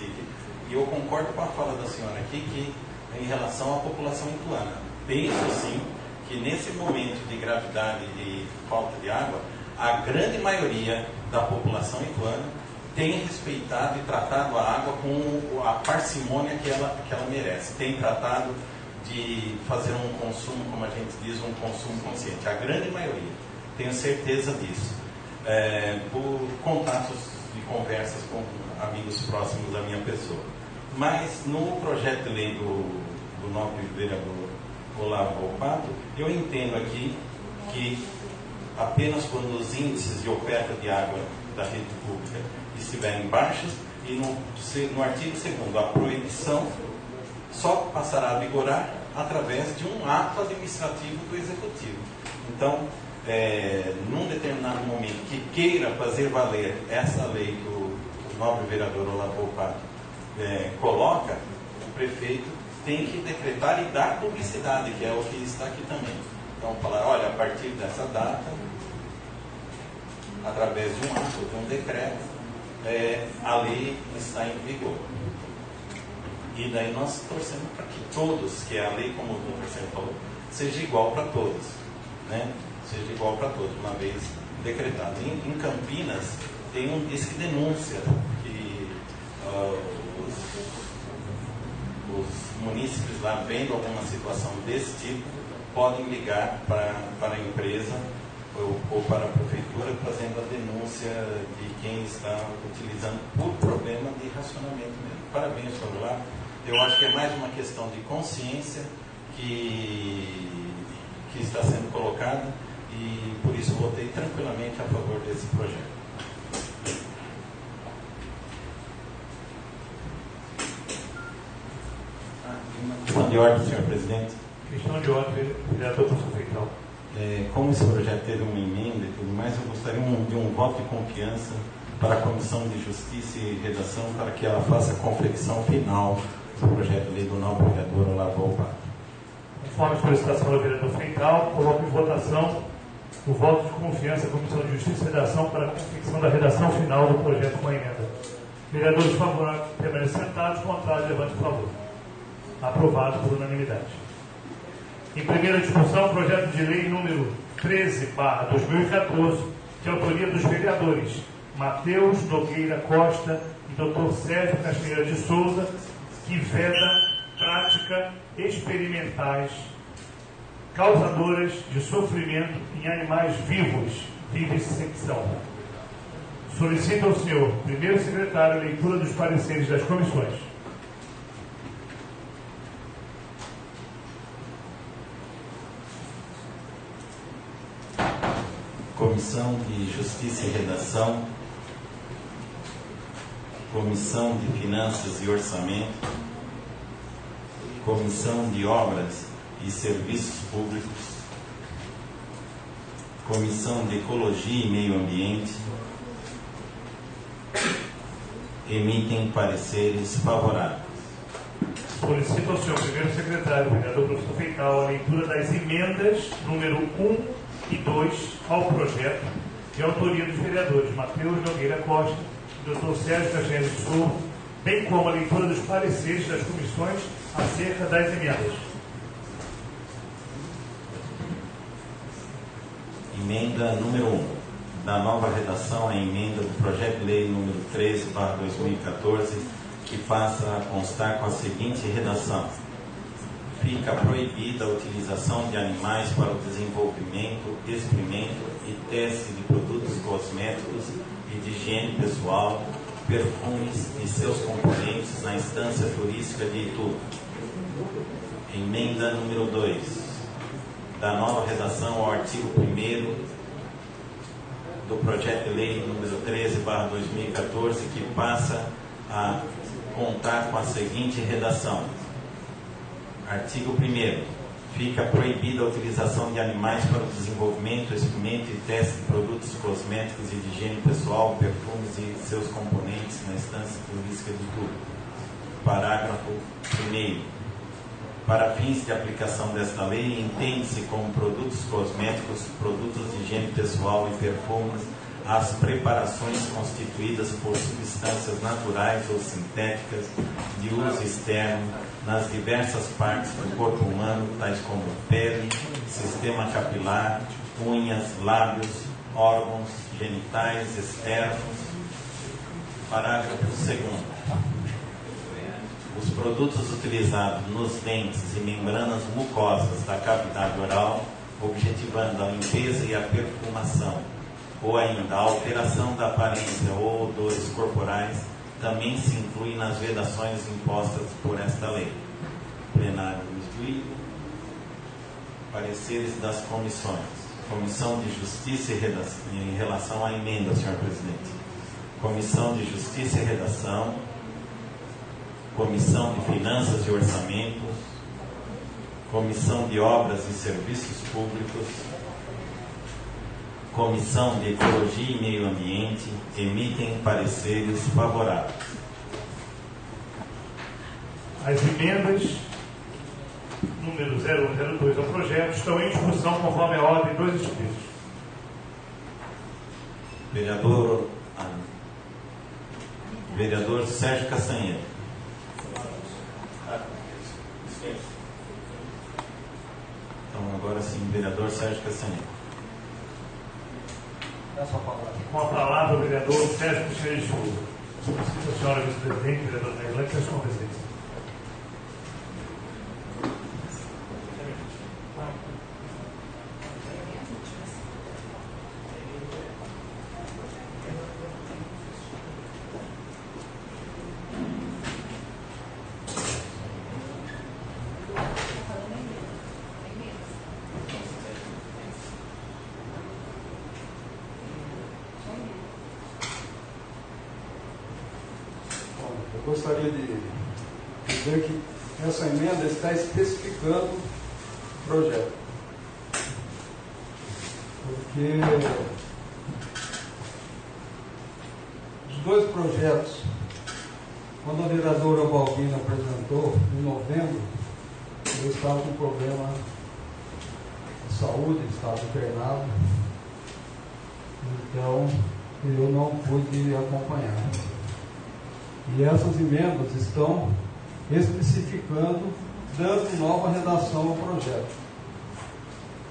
e eu concordo com a fala da senhora aqui, que em relação à população ituana, penso sim que nesse momento de gravidade de falta de água, a grande maioria da população ituana tem respeitado e tratado a água com a parcimônia que ela merece, tem tratado de fazer um consumo, como a gente diz, um consumo consciente. A grande maioria, tenho certeza disso, por contatos e conversas com amigos próximos da minha pessoa. Mas no projeto de lei do nobre vereador Olavo Volpato, eu entendo aqui que apenas quando os índices de oferta de água da rede pública estiverem baixos, e no artigo 2º, a proibição só passará a vigorar através de um ato administrativo do Executivo. Então, num determinado momento que queira fazer valer essa lei que o nobre vereador Olavo Volpato coloca, o prefeito tem que decretar e dar publicidade, que é o que está aqui também. Então, falar, olha, a partir dessa data, através de um ato, de um decreto, a lei está em vigor. E daí nós torcemos para que todos, que é a lei, como o professor falou, seja igual para todos, né? Seja igual para todos, uma vez decretado. Em Campinas tem um disque denúncia que os munícipes lá, vendo alguma situação desse tipo, podem ligar para a empresa ou para a prefeitura, fazendo a denúncia de quem está utilizando por problema de racionamento mesmo. Parabéns, senhor lá. Eu acho que é mais uma questão de consciência que está sendo colocada, e por isso votei tranquilamente a favor desse projeto. Questão de ordem, senhor presidente. Questão de ordem, vereador professor Feital. Como esse projeto teve uma emenda e tudo mais, eu gostaria de um voto de confiança para a Comissão de Justiça e Redação, para que ela faça a confecção final do projeto de lei do novo vereador Olavo Volpato. Conforme a solicitação do vereador Feital, coloco em votação o voto de confiança à Comissão de Justiça e Redação para a confecção da redação final do projeto com a emenda. Vereadores favoráveis permaneçam sentados, contrários, levante o favor. Aprovado por unanimidade. Em primeira discussão, projeto de lei número 13/2014, de autoria dos vereadores Matheus Nogueira Costa e Dr. Sérgio Castanheira de Souza, que veda práticas experimentais causadoras de sofrimento em animais vivos, vivisecção. Solicito ao senhor primeiro secretário a leitura dos pareceres das comissões. Comissão de Justiça e Redação, Comissão de Finanças e Orçamento, Comissão de Obras e Serviços Públicos, Comissão de Ecologia e Meio Ambiente, emitem pareceres favoráveis. Solicito ao senhor primeiro secretário, vereador professor Feital, a leitura das emendas número 1 e 2 ao projeto, de autoria dos vereadores Matheus Nogueira Costa e Dr. Sérgio Castanheira de Souza, bem como a leitura dos pareceres das comissões acerca das emendas. Emenda número 1. Da nova redação, a emenda do projeto de lei número 13/2014, que passa a constar com a seguinte redação: fica proibida a utilização de animais para o desenvolvimento, experimento e teste de produtos cosméticos e de higiene pessoal, perfumes e seus componentes na instância turística de Itu. Emenda número 2. Da nova redação ao artigo 1º do projeto de lei número 13/2014, que passa a contar com a seguinte redação: artigo 1º. fica proibida a utilização de animais para o desenvolvimento, experimento e teste de produtos cosméticos e de higiene pessoal, perfumes e seus componentes na instância turística de Itu. Parágrafo 1º. Para fins de aplicação desta lei, entende-se como produtos cosméticos, produtos de higiene pessoal e perfumes as preparações constituídas por substâncias naturais ou sintéticas de uso externo nas diversas partes do corpo humano, tais como pele, sistema capilar, unhas, lábios, órgãos genitais externos. Parágrafo 2º. Os produtos utilizados nos dentes e membranas mucosas da cavidade oral, objetivando a limpeza e a perfumação, ou ainda a alteração da aparência ou odores corporais, também se inclui nas vedações impostas por esta lei. Plenário instruído. Pareceres das comissões. Comissão de Justiça e Redação, em relação à emenda, senhor presidente. Comissão de Justiça e Redação. Comissão de Finanças e Orçamentos. Comissão de Obras e Serviços Públicos. Comissão de Ecologia e Meio Ambiente emitem pareceres favoráveis. As emendas número 0102 ao projeto estão em discussão conforme a ordem dos inscritos. Vereador Sérgio Castanheira. Então, agora sim, vereador Sérgio Castanheira. Com a palavra, o vereador Sérgio Castanheira de Souza. Solicito a senhora vice-presidente, vereador Nailane, que as competências. Eu gostaria de dizer que essa emenda está especificando o projeto. Porque os dois projetos, quando a vereadora Balbina apresentou, em novembro, eu estava com problema de saúde, estava internado, então eu não pude acompanhar. E essas emendas estão especificando, dando nova redação ao projeto.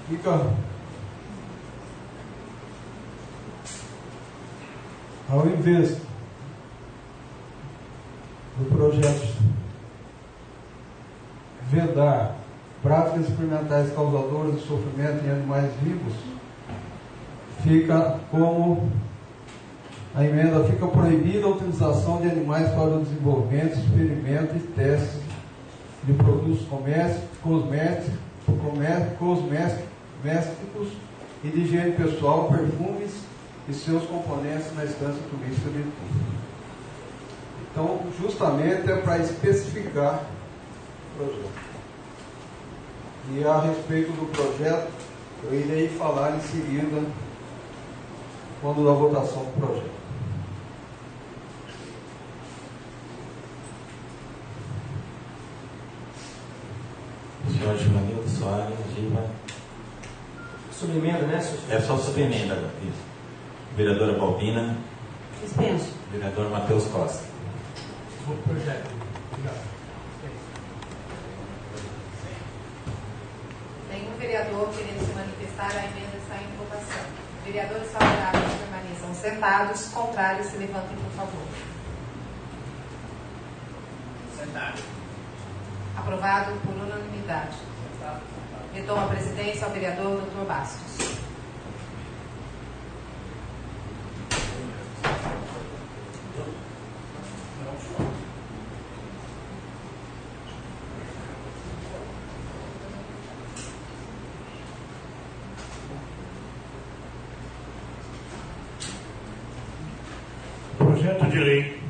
Fica, ao invés do projeto vedar práticas experimentais causadoras de sofrimento em animais vivos, fica como a emenda fica proibida a utilização de animais para o desenvolvimento, experimento e teste de produtos cosméticos e de higiene pessoal, perfumes e seus componentes na instância turística de Itu. Então, justamente é para especificar o projeto. E a respeito do projeto, eu irei falar em seguida, quando da votação do projeto. Senhor Givanildo Soares, Giva. Subemenda, né? É só subemenda agora. Isso. Vereadora Balbina. Dispenso. Vereador Matheus Costa. O projeto. Obrigado. Nenhum vereador querendo se manifestar, a emenda está em votação. Vereadores favoráveis permaneçam sentados, contrários se levantem, por favor. Sentado. Aprovado por unanimidade. Retoma a presidência ao vereador Dr. Bastos. Projeto de lei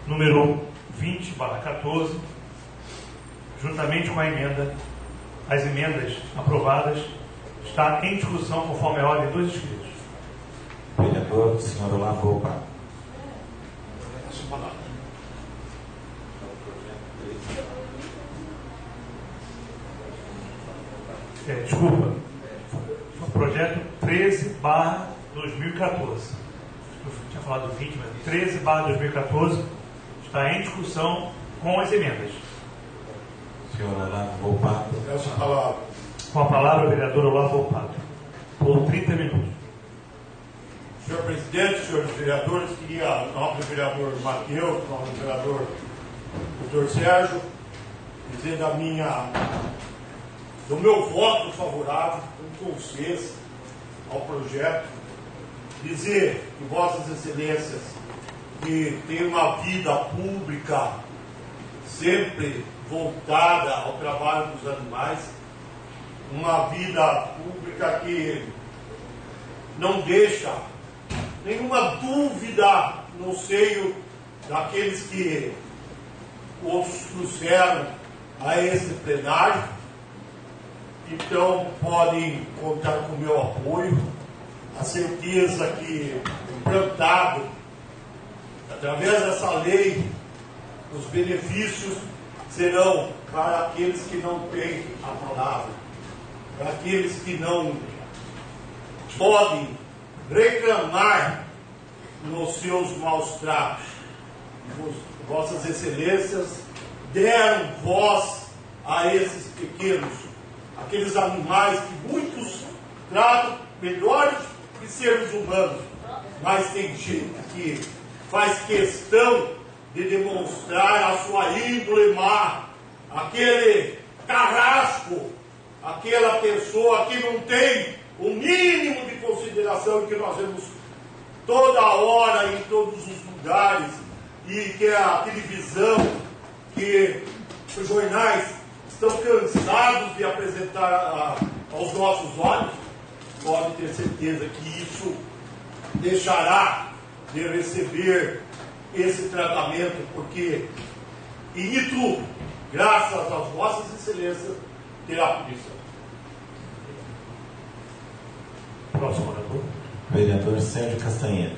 número 20/14, juntamente com as emendas aprovadas, está em discussão conforme a ordem dos inscritos. Vereador, senhor Olavo Volpato. Desculpa, o projeto 13/2014. Eu tinha falado 20, mas 13/2014 está em discussão com as emendas. Senhor Olavo Volpato. Essa palavra. Com a palavra, o vereador Olavo Volpato, por 30 minutos. Senhor presidente, senhores vereadores, queria, em nome do vereador Matheus, em nome do vereador doutor Sérgio, dizer do meu voto favorável, com consciência ao projeto, dizer que Vossas Excelências, que tem uma vida pública sempre voltada ao trabalho dos animais, uma vida pública que não deixa nenhuma dúvida no seio daqueles que os trouxeram a esse plenário. Então podem contar com o meu apoio, a certeza que, implantado através dessa lei, os benefícios serão para aqueles que não têm a palavra, para aqueles que não podem reclamar nos seus maus tratos. Vossas Excelências deram voz a esses pequenos, aqueles animais que muitos tratam melhores que seres humanos, mas tem gente que faz questão de demonstrar a sua índole má, aquele carrasco, aquela pessoa que não tem o mínimo de consideração que nós vemos toda hora em todos os lugares, e que a televisão, que os jornais estão cansados de apresentar aos nossos olhos. Pode ter certeza que isso deixará de receber esse tratamento, porque em tudo, graças às Vossas Excelências, terá punição. Próximo orador. Vereador Sérgio Castanheira.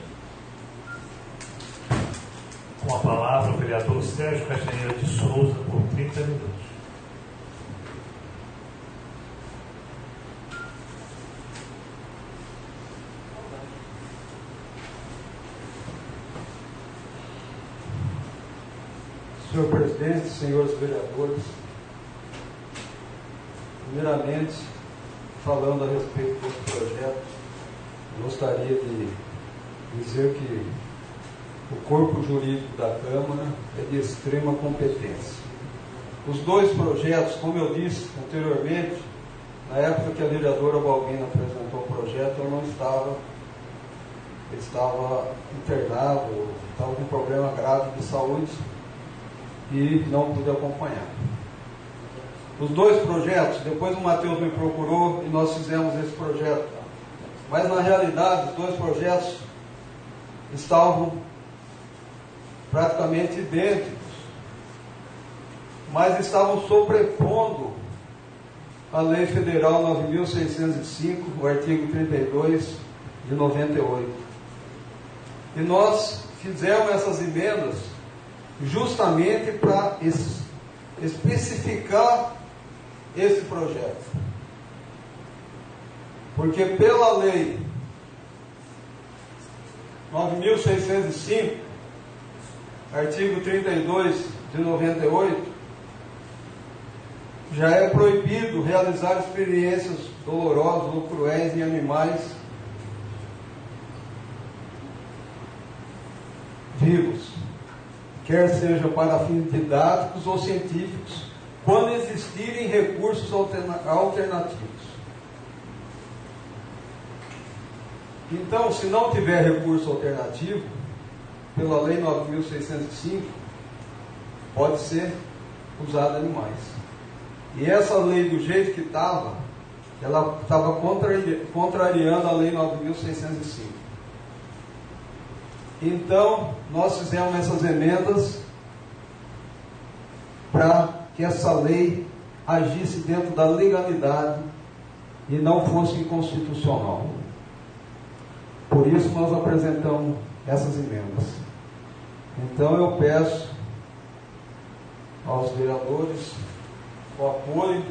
Com a palavra, o vereador Sérgio Castanheira de Souza, por 30 minutos. Senhor presidente, senhores vereadores, primeiramente, falando a respeito desse projeto, gostaria de dizer que o corpo jurídico da Câmara é de extrema competência. Os dois projetos, como eu disse anteriormente, na época que a vereadora Balbina apresentou o projeto, eu não estava, internado, estava com um problema grave de saúde e não pude acompanhar. Os dois projetos, depois o Matheus me procurou e nós fizemos esse projeto. Mas na realidade, os dois projetos estavam praticamente idênticos, mas estavam sobrepondo a Lei Federal 9.605, o artigo 32 de 98. E nós fizemos essas emendas justamente para especificar esse projeto. Porque pela Lei 9.605, artigo 32 de 98, já é proibido realizar experiências dolorosas ou cruéis em animais vivos, quer seja para fins didáticos ou científicos, quando existirem recursos alternativos. Então, se não tiver recurso alternativo, pela Lei 9.605, pode ser usado animais. E essa lei, do jeito que estava, ela estava contrariando a Lei 9.605. Então, nós fizemos essas emendas para que essa lei agisse dentro da legalidade e não fosse inconstitucional. Por isso nós apresentamos essas emendas. Então eu peço aos vereadores o apoio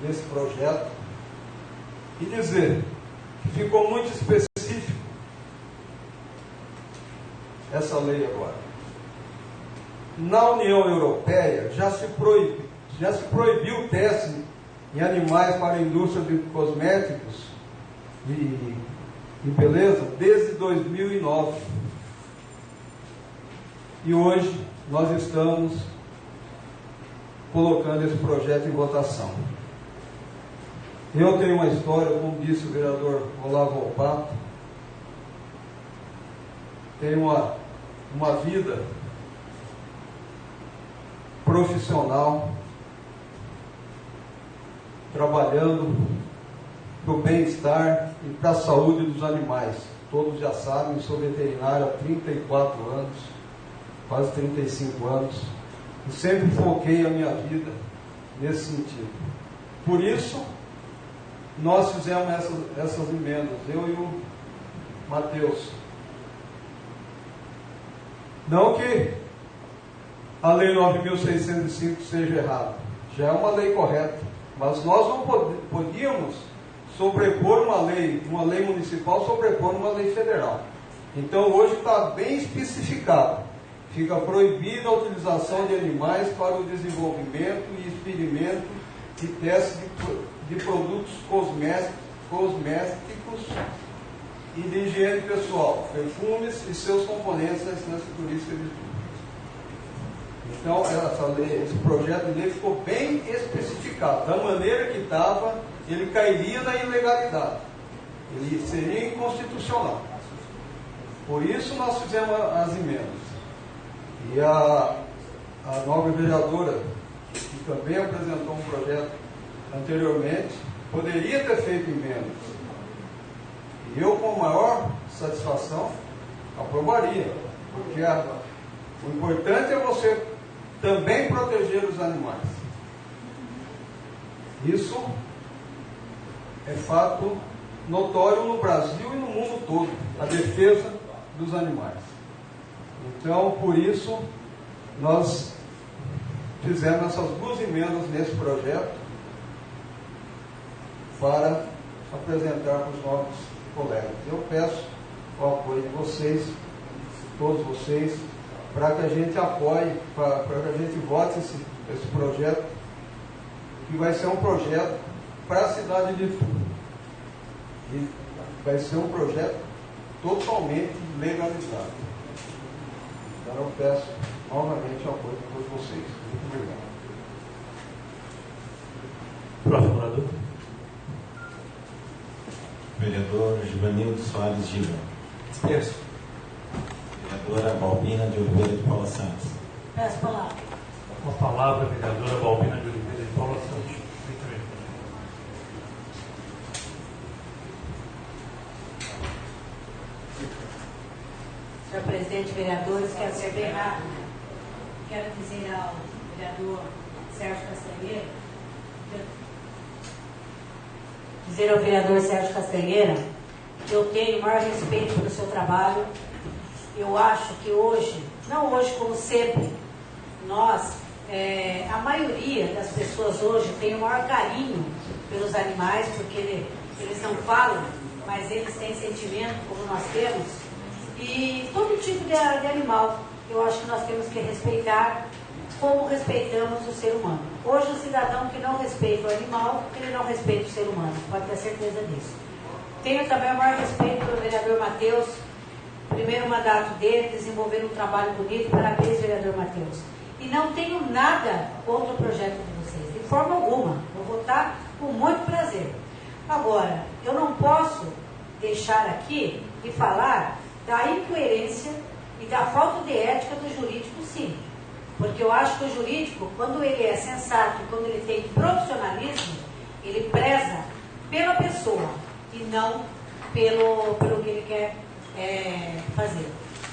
desse projeto e dizer que ficou muito específico essa lei agora. Na União Europeia já se proibiu o teste em animais para a indústria de cosméticos e beleza desde 2009. E hoje nós estamos colocando esse projeto em votação. Eu tenho uma história, como disse o vereador Olavo Volpato, tenho uma vida profissional, trabalhando para o bem-estar e para a saúde dos animais. Todos já sabem, sou veterinário há 34 anos, quase 35 anos, e sempre foquei a minha vida nesse sentido. Por isso, nós fizemos essas emendas, eu e o Matheus. Não que a Lei 9.605 seja errada, já é uma lei correta, mas nós não podíamos sobrepor uma lei municipal, sobrepor uma lei federal. Então hoje está bem especificado, fica proibida a utilização de animais para o desenvolvimento e experimento e teste de produtos cosméticos e de higiene pessoal, perfumes e seus componentes na instância turística de tudo. Então, esse projeto de lei ficou bem especificado. Da maneira que estava, ele cairia na ilegalidade. Ele seria inconstitucional. Por isso nós fizemos as emendas. E a nobre vereadora, que também apresentou um projeto anteriormente, poderia ter feito emendas. E eu, com maior satisfação, aprovaria. Porque o importante é você também proteger os animais. Isso é fato notório no Brasil e no mundo todo, a defesa dos animais. Então, por isso, nós fizemos essas duas emendas nesse projeto para apresentar para os nossos colegas. Eu peço o apoio de vocês, todos vocês, para que a gente apoie, para que a gente vote esse projeto, que vai ser um projeto para a cidade de Itu. E vai ser um projeto totalmente legalizado. Então eu peço novamente o apoio de todos vocês. Muito obrigado. Próximo orador. Vereador Givanildo Soares Gila. Dispenso. Vereadora Balbina de Oliveira de Paula Santos. Peço palavra. Com a palavra, a vereadora Balbina de Oliveira de Paula Santos. Senhor presidente, vereadores, quero ser bem rápido. Quero dizer ao vereador Sérgio Castanheira, que eu tenho o maior respeito pelo seu trabalho. Eu acho que hoje, não hoje como sempre, nós, a maioria das pessoas hoje tem o maior carinho pelos animais, porque eles não falam, mas eles têm sentimento como nós temos. E todo tipo de animal, eu acho que nós temos que respeitar como respeitamos o ser humano. Hoje o cidadão que não respeita o animal, ele não respeita o ser humano, pode ter certeza disso. Tenho também o maior respeito pelo vereador Matheus, primeiro mandato dele, desenvolvendo um trabalho bonito. Parabéns, vereador Matheus. E não tenho nada contra o projeto de vocês, de forma alguma. Vou votar com muito prazer. Agora, eu não posso deixar aqui de falar da incoerência e da falta de ética do jurídico, sim. Porque eu acho que o jurídico, quando ele é sensato, quando ele tem profissionalismo, ele preza pela pessoa e não pelo que ele quer fazer.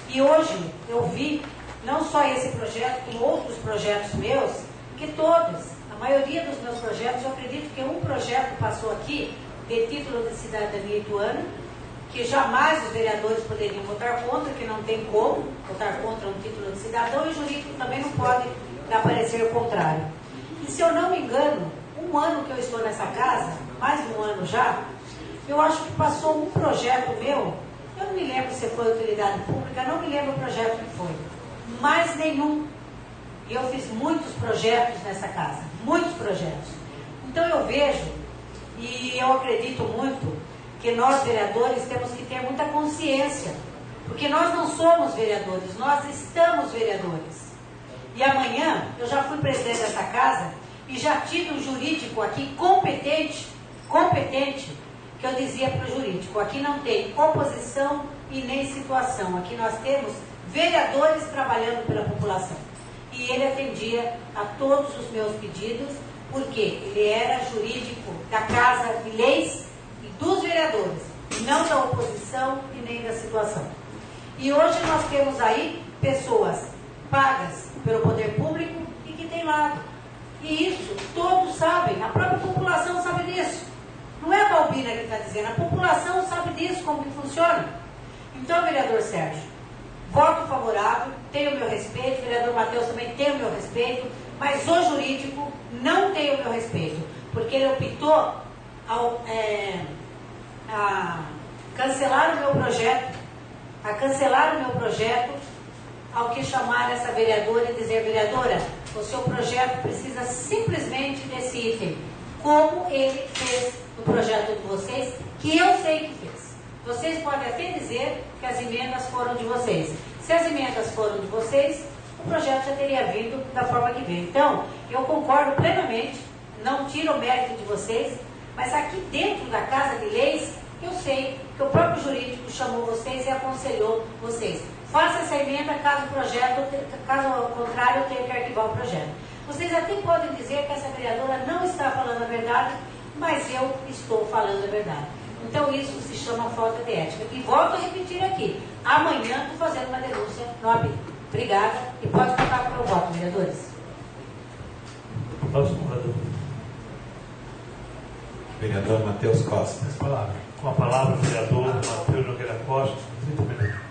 E hoje eu vi não só esse projeto, como outros projetos meus, que todos, a maioria dos meus projetos, eu acredito que um projeto passou aqui de título de cidadania ituana, que jamais os vereadores poderiam votar contra, que não tem como votar contra um título de cidadão, e o jurídico também não pode dar parecer o contrário. E se eu não me engano, um ano que eu estou nessa casa, mais de um ano já, eu acho que passou um projeto meu, eu não me lembro se foi utilidade pública, não me lembro o projeto que foi, mais nenhum. E eu fiz muitos projetos nessa casa, muitos projetos. Então eu vejo, e eu acredito muito, que nós vereadores temos que ter muita consciência, porque nós não somos vereadores, nós estamos vereadores. E amanhã, eu já fui presidente dessa casa, e já tive um jurídico aqui competente, que eu dizia para o jurídico, aqui não tem oposição e nem situação, aqui nós temos vereadores trabalhando pela população. E ele atendia a todos os meus pedidos, porque ele era jurídico da Casa de Leis e dos vereadores, não da oposição e nem da situação. E hoje nós temos aí pessoas pagas pelo poder público e que tem lado. E isso todos sabem, a própria população sabe disso. Não é a Balbina que está dizendo, a população sabe disso, como que funciona. Então, vereador Sérgio, voto favorável, tem o meu respeito, o vereador Matheus também tem o meu respeito, mas o jurídico não tem o meu respeito, porque ele optou a cancelar o meu projeto, ao que chamar essa vereadora e dizer, vereadora, o seu projeto precisa simplesmente desse item, como ele fez no projeto de vocês, que eu sei que fez. Vocês podem até dizer que as emendas foram de vocês. Se as emendas foram de vocês, o projeto já teria vindo da forma que veio. Então, eu concordo plenamente, não tiro o mérito de vocês, mas aqui dentro da Casa de Leis, eu sei que o próprio jurídico chamou vocês e aconselhou vocês. Faça essa emenda caso ao contrário, eu tenha que arquivar o projeto. Vocês até podem dizer que essa vereadora não está falando a verdade, mas eu estou falando a verdade. Então isso se chama falta de ética. E volto a repetir aqui, amanhã estou fazendo uma denúncia no AB. Obrigada e pode contar com o meu voto, vereadores. Próximo vereador. Vereador Matheus Costa. Com a palavra, o vereador Matheus Nogueira Costa, 30 minutos.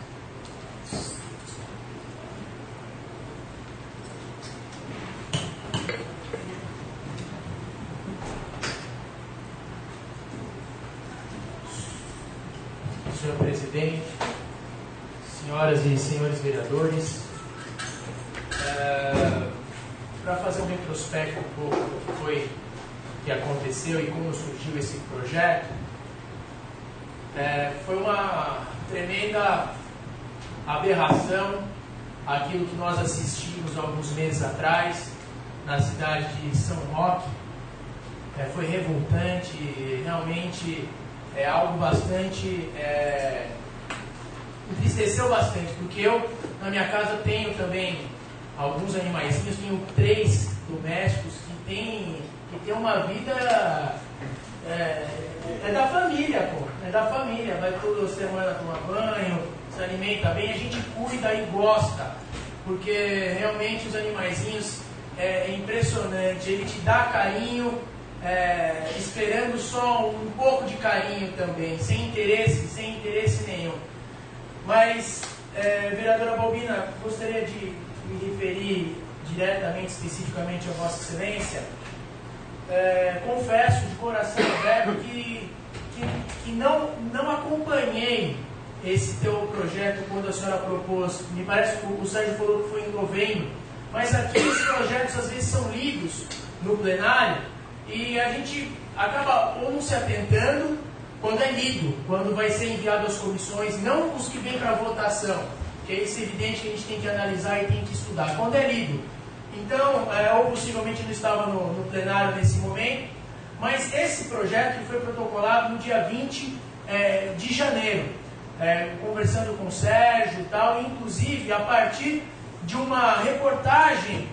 Senhor presidente, senhoras e senhores vereadores, para fazer um retrospecto um pouco do que aconteceu e como surgiu esse projeto, foi uma tremenda aberração aquilo que nós assistimos alguns meses atrás na cidade de São Roque. Foi revoltante, realmente é algo bastante, entristeceu bastante, porque eu na minha casa tenho também alguns animaizinhos, tenho 3 domésticos que tem uma vida, é da família, pô, é da família, vai toda semana tomar banho, se alimenta bem, a gente cuida e gosta, porque realmente os animaizinhos é impressionante, ele te dá carinho, esperando só um pouco de carinho também, sem interesse nenhum. Mas, vereadora Balbina, gostaria de me referir diretamente, especificamente a Vossa Excelência. Confesso de coração aberto que não acompanhei esse teu projeto quando a senhora propôs. Me parece que o Sérgio falou que foi em novembro, mas aqui os projetos às vezes são lidos no plenário e a gente acaba ou não se atentando quando é lido, quando vai ser enviado às comissões, não os que vêm para votação, que é isso evidente que a gente tem que analisar e tem que estudar, quando é lido. Então, ou possivelmente não estava no plenário nesse momento, mas esse projeto foi protocolado no dia 20 de janeiro, conversando com o Sérgio e tal, inclusive a partir de uma reportagem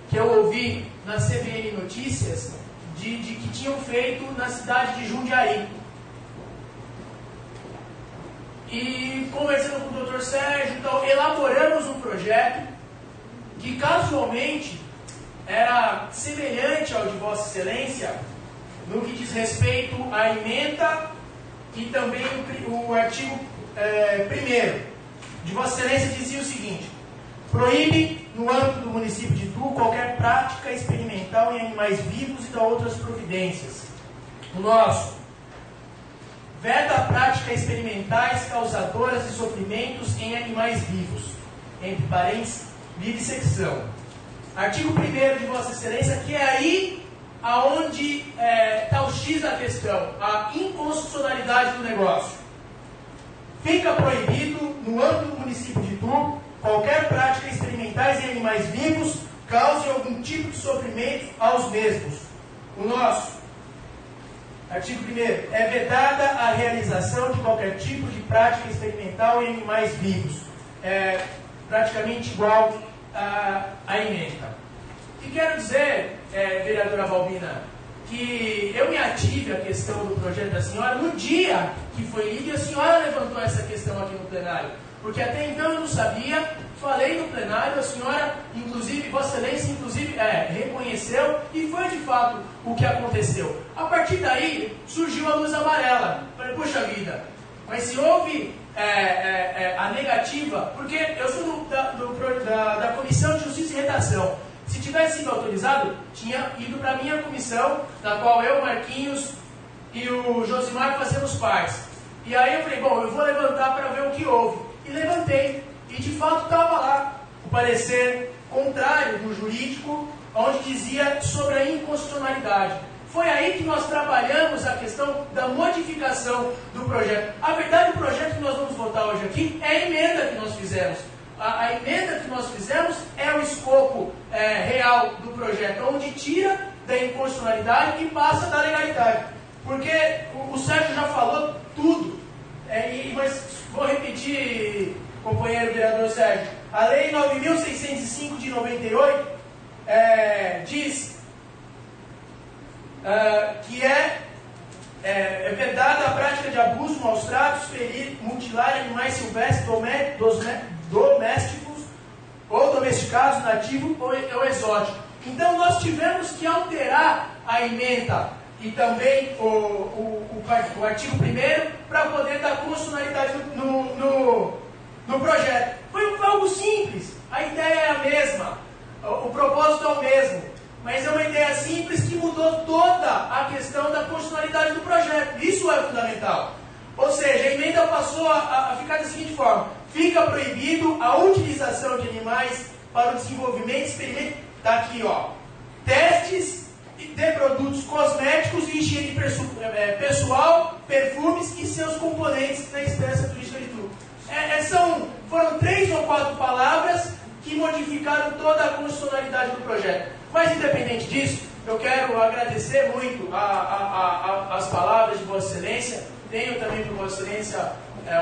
que eu ouvi na CBN Notícias, de que tinham feito na cidade de Jundiaí. E conversando com o Dr. Sérgio, então, elaboramos um projeto que casualmente era semelhante ao de Vossa Excelência no que diz respeito à emenda e também o artigo 1º. De Vossa Excelência dizia o seguinte: proíbe, no âmbito do município de Itu, qualquer prática experimental em animais vivos e da outras providências. O nosso: veda a prática experimentais causadoras de sofrimentos em animais vivos, entre parênteses, vivisecção. Artigo 1º de Vossa Excelência, que é aí aonde está o X da questão, a inconstitucionalidade do negócio. Fica proibido, no âmbito do município de Itu, qualquer prática experimentais em animais vivos cause algum tipo de sofrimento aos mesmos. O nosso artigo 1º: é vedada a realização de qualquer tipo de prática experimental em animais vivos. É praticamente igual à emenda. E quero dizer, vereadora Balbina, que eu me ative à questão do projeto da senhora no dia que foi lido, e a senhora levantou essa questão aqui no plenário. Porque até então eu não sabia, falei no plenário, a senhora, inclusive, Vossa Excelência, inclusive, reconheceu, e foi de fato o que aconteceu. A partir daí, surgiu a luz amarela. Falei, puxa vida, mas se houve a negativa, porque eu sou da Comissão de Justiça e Redação. Se tivesse sido autorizado, tinha ido para a minha comissão, na qual eu, Marquinhos e o Josimar fazemos parte. E aí eu falei, bom, eu vou levantar para ver o que houve. E levantei. E de fato estava lá o parecer contrário do jurídico, onde dizia sobre a inconstitucionalidade. Foi aí que nós trabalhamos a questão da modificação do projeto. A verdade, o projeto que nós vamos votar hoje aqui é a emenda que nós fizemos. A emenda que nós fizemos é o escopo real do projeto, onde tira da inconstitucionalidade e passa da legalidade. Porque o Sérgio já falou tudo, mas vou repetir, companheiro vereador Sérgio. A Lei 9.605 de 98 diz que é vedada a prática de abuso, maus tratos, ferir, mutilar animais silvestres, domésticos ou domesticados, nativos ou exóticos. Então nós tivemos que alterar a emenda e também o artigo 1º para poder dar constitucionalidade no projeto. Foi algo simples, a ideia é a mesma, o propósito é o mesmo, mas é uma ideia simples que mudou toda a questão da constitucionalidade do projeto. Isso é fundamental. Ou seja, a emenda passou a ficar da seguinte forma: fica proibido a utilização de animais para o desenvolvimento e experimento. Está aqui, ó. Testes de produtos cosméticos e higiene pessoal, perfumes e seus componentes na instância turística de Itu. Foram 3 ou 4 palavras que modificaram toda a constitucionalidade do projeto. Mas, independente disso, eu quero agradecer muito as palavras de Vossa Excelência. Tenho também por Vossa Excelência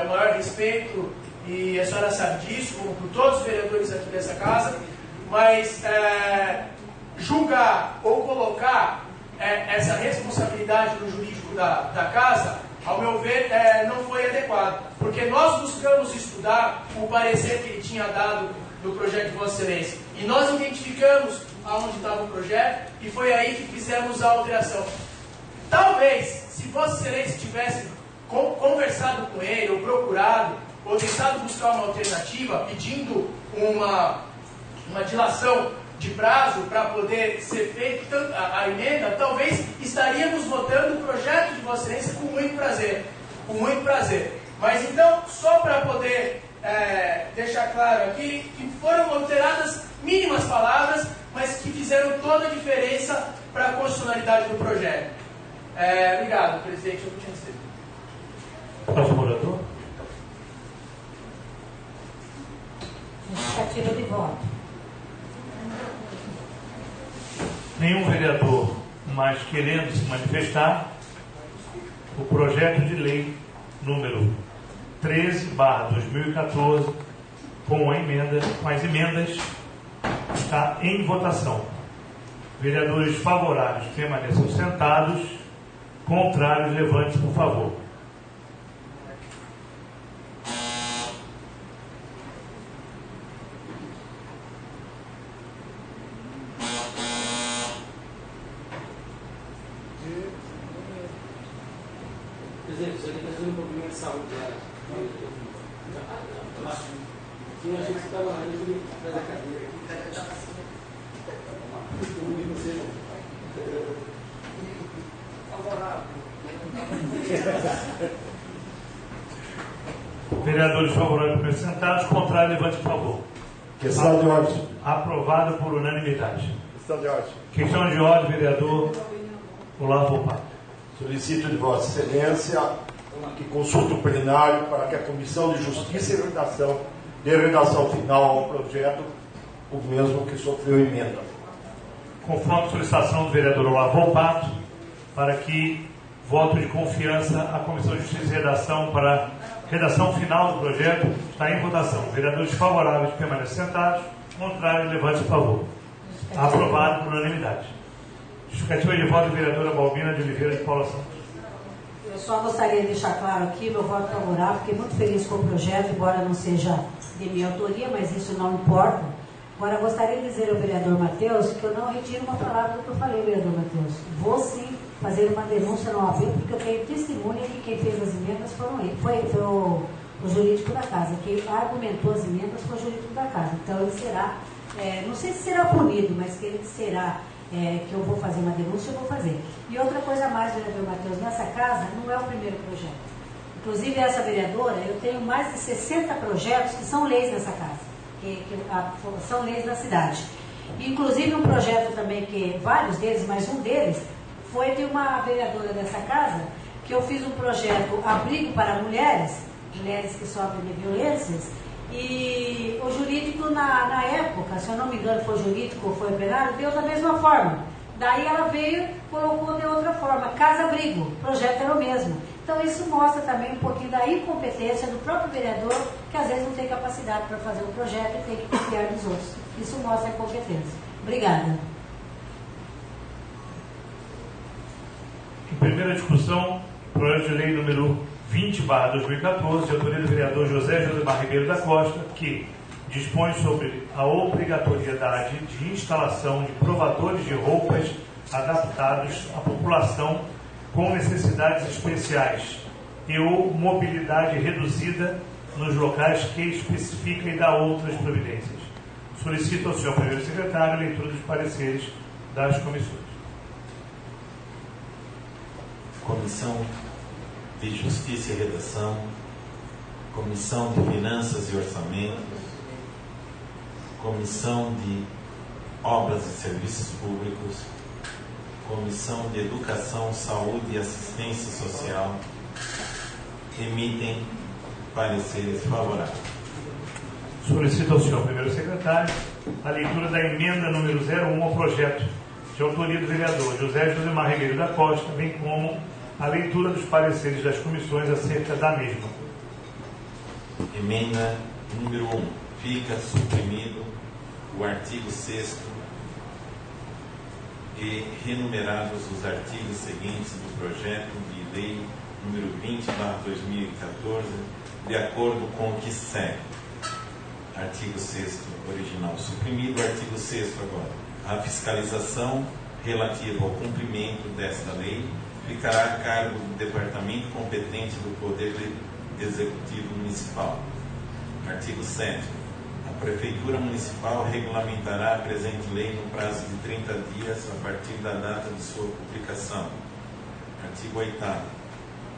o maior respeito, e a senhora sabe disso, como por todos os vereadores aqui dessa casa, mas julgar ou colocar essa responsabilidade no jurídico da casa, ao meu ver, não foi adequado, porque nós buscamos estudar o parecer que ele tinha dado do projeto de Vossa Excelência, e nós identificamos aonde estava o projeto, e foi aí que fizemos a alteração. Talvez, se Vossa Excelência tivesse conversado com ele, ou procurado, ou tentado buscar uma alternativa, pedindo uma dilação de prazo para poder ser feita a emenda, talvez estaríamos votando o projeto de Vossa Excelência com muito prazer. Com muito prazer. Mas então, só para poder deixar claro aqui, que foram alteradas mínimas palavras, mas que fizeram toda a diferença para a constitucionalidade do projeto. Obrigado, presidente. Eu não tinha recebido. Próximo orador. Justificativa de voto. Nenhum vereador mais querendo se manifestar, o projeto de lei número 13/2014, com as emendas, está em votação. Vereadores favoráveis permaneçam sentados, contrários levante, por favor. fazendo um problema de saúde dela. Tinha gente que estava ali atrás da cadeira aqui. Vereadores favoráveis por sentados, contrário, levante por favor. Questão de ordem. Aprovado por unanimidade. Questão de ordem. Questão de ordem, vereador Olavo Pato. Solicito de Vossa Excelência que consulte o plenário para que a Comissão de Justiça e Redação dê redação final ao projeto, o mesmo que sofreu emenda. Conforme solicitação do vereador Olavo Pato, para que voto de confiança à Comissão de Justiça e Redação para redação final do projeto está em votação. Vereadores favoráveis permanecem sentados, contrário, levante por favor. Aprovado por unanimidade. Justificativa de voto da vereadora Balbina de Oliveira de Paula Santos. Eu só gostaria de deixar claro aqui meu voto favorável, fiquei muito feliz com o projeto, embora não seja de minha autoria, mas isso não importa. Agora, gostaria de dizer ao vereador Matheus que eu não retiro uma palavra do que eu falei, vereador Matheus. Vou sim fazer uma denúncia no OAB, porque eu tenho testemunha que quem fez as emendas foi o jurídico da casa. Quem argumentou as emendas foi o jurídico da casa. Então, ele será, não sei se será punido, mas que ele será, que eu vou fazer uma denúncia, eu vou fazer. E outra coisa a mais, vereador Matheus, nessa casa não é o primeiro projeto. Inclusive, essa vereadora, eu tenho mais de 60 projetos que são leis nessa casa. São leis da cidade. Inclusive um projeto também, que vários deles, mas um deles, foi de uma vereadora dessa casa, que eu fiz um projeto Abrigo para Mulheres que sofrem de violências, e o jurídico na época, se eu não me engano foi jurídico ou foi plenário, deu da mesma forma. Daí ela veio, colocou de outra forma, Casa Abrigo, o projeto era o mesmo. Então isso mostra também um pouquinho da incompetência do próprio vereador, que às vezes não tem capacidade para fazer o projeto e tem que confiar nos outros. Isso mostra a incompetência. Obrigada. Em primeira discussão, projeto de lei número 20/2014, de autoria do vereador José Josemar Ribeiro da Costa, que dispõe sobre a obrigatoriedade de instalação de provadores de roupas adaptados à população com necessidades especiais e ou mobilidade reduzida nos locais que especifica e dá outras providências. Solicito ao senhor primeiro secretário a leitura dos pareceres das comissões. Comissão de Justiça e Redação, Comissão de Finanças e Orçamentos, Comissão de Obras e Serviços Públicos, Comissão de Educação, Saúde e Assistência Social, emitem pareceres favoráveis. Solicito ao senhor primeiro secretário a leitura da emenda número 01 ao projeto, de autoria do vereador José Josemar Ribeiro da Costa, bem como a leitura dos pareceres das comissões acerca da mesma. Emenda número 1. Fica suprimido o artigo 6º e renumerados os artigos seguintes do projeto de lei número 20/2014, de acordo com o que segue. Artigo 6º original suprimido. Artigo 6º agora. A fiscalização relativa ao cumprimento desta lei ficará a cargo do departamento competente do Poder Executivo Municipal. Artigo 7º. A Prefeitura Municipal regulamentará a presente lei no prazo de 30 dias a partir da data de sua publicação. Artigo 8º.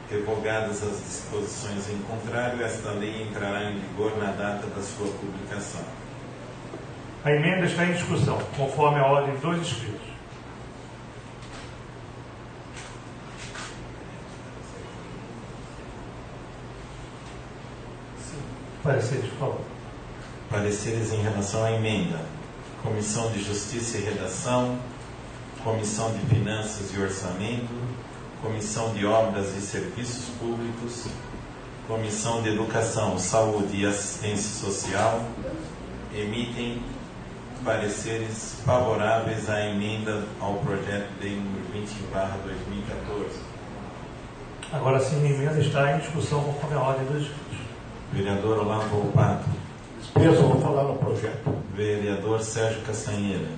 Revogadas as disposições em contrário, esta lei entrará em vigor na data da sua publicação. A emenda está em discussão, conforme a ordem dos inscritos. Pareceres, por favor. Pareceres em relação à emenda. Comissão de Justiça e Redação, Comissão de Finanças e Orçamento, Comissão de Obras e Serviços Públicos, Comissão de Educação, Saúde e Assistência Social, emitem pareceres favoráveis à emenda ao projeto de lei número 20/2014. Agora sim, a emenda está em discussão conforme a ordem dos inscritos. Vereador Olavo Pato. Dispensa, vou falar no projeto. Vereador Sérgio Castanheira.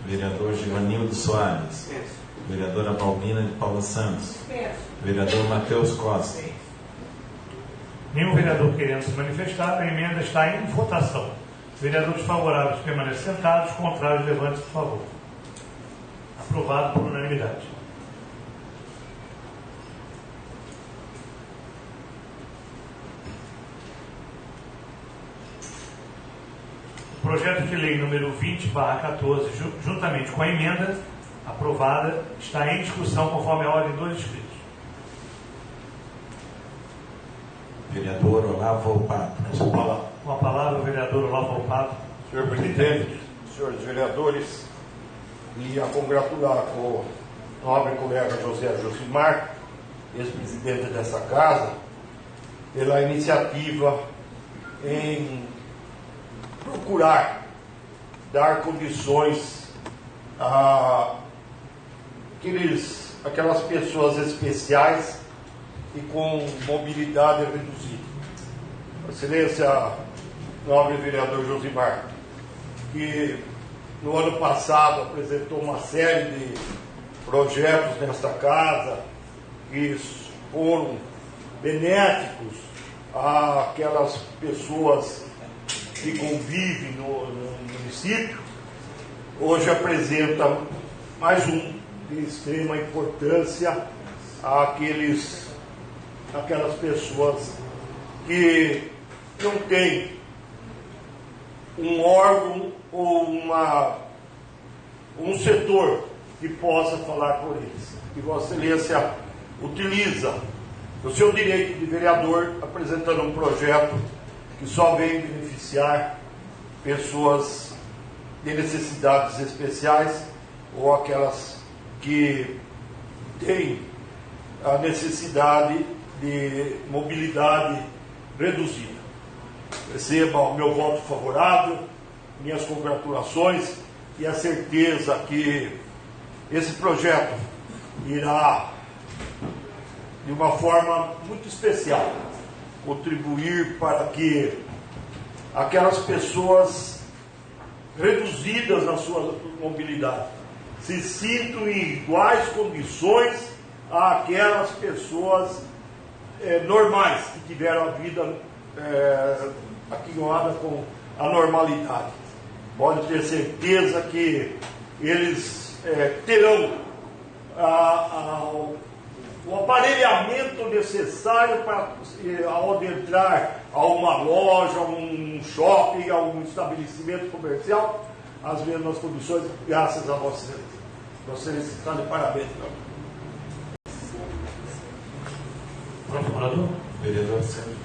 Vereador Givanildo Soares. Vereadora Balbina de Paula Santos. Vereador Matheus Costa. Nenhum vereador querendo se manifestar, a emenda está em votação. Vereadores favoráveis permanecem sentados, contrários levante-se, por favor. Aprovado por unanimidade. O projeto de lei número 20/14, juntamente com a emenda aprovada, está em discussão conforme a ordem dos inscritos. Vereador Olavo Volpato. Com a palavra o vereador Olavo Volpato. Senhor presidente, senhores vereadores, e a congratular com o nobre colega José Josimar, ex-presidente dessa casa, pela iniciativa em procurar dar condições a aquelas pessoas especiais e com mobilidade reduzida. Excelência, nobre vereador Josimar, que no ano passado apresentou uma série de projetos nesta casa que foram benéficos àquelas pessoas que convivem no município, hoje apresenta mais um de extrema importância àquelas pessoas que não têm um órgão ou um setor que possa falar por eles. Que Vossa Excelência utiliza o seu direito de vereador apresentando um projeto que só vem beneficiar pessoas de necessidades especiais ou aquelas que têm a necessidade de mobilidade reduzida. Receba o meu voto favorável, minhas congratulações e a certeza que esse projeto irá, de uma forma muito especial, contribuir para que aquelas pessoas reduzidas na sua mobilidade se sintam em iguais condições àquelas pessoas normais que tiveram a vida aquinhoada com a normalidade. Pode ter certeza que eles terão o aparelhamento necessário para, ao entrar a uma loja, a um shopping, a um estabelecimento comercial, as mesmas condições, graças a Vossa Excelência. Vossa Excelência está de parabéns. Próximo orador. Vereador Sérgio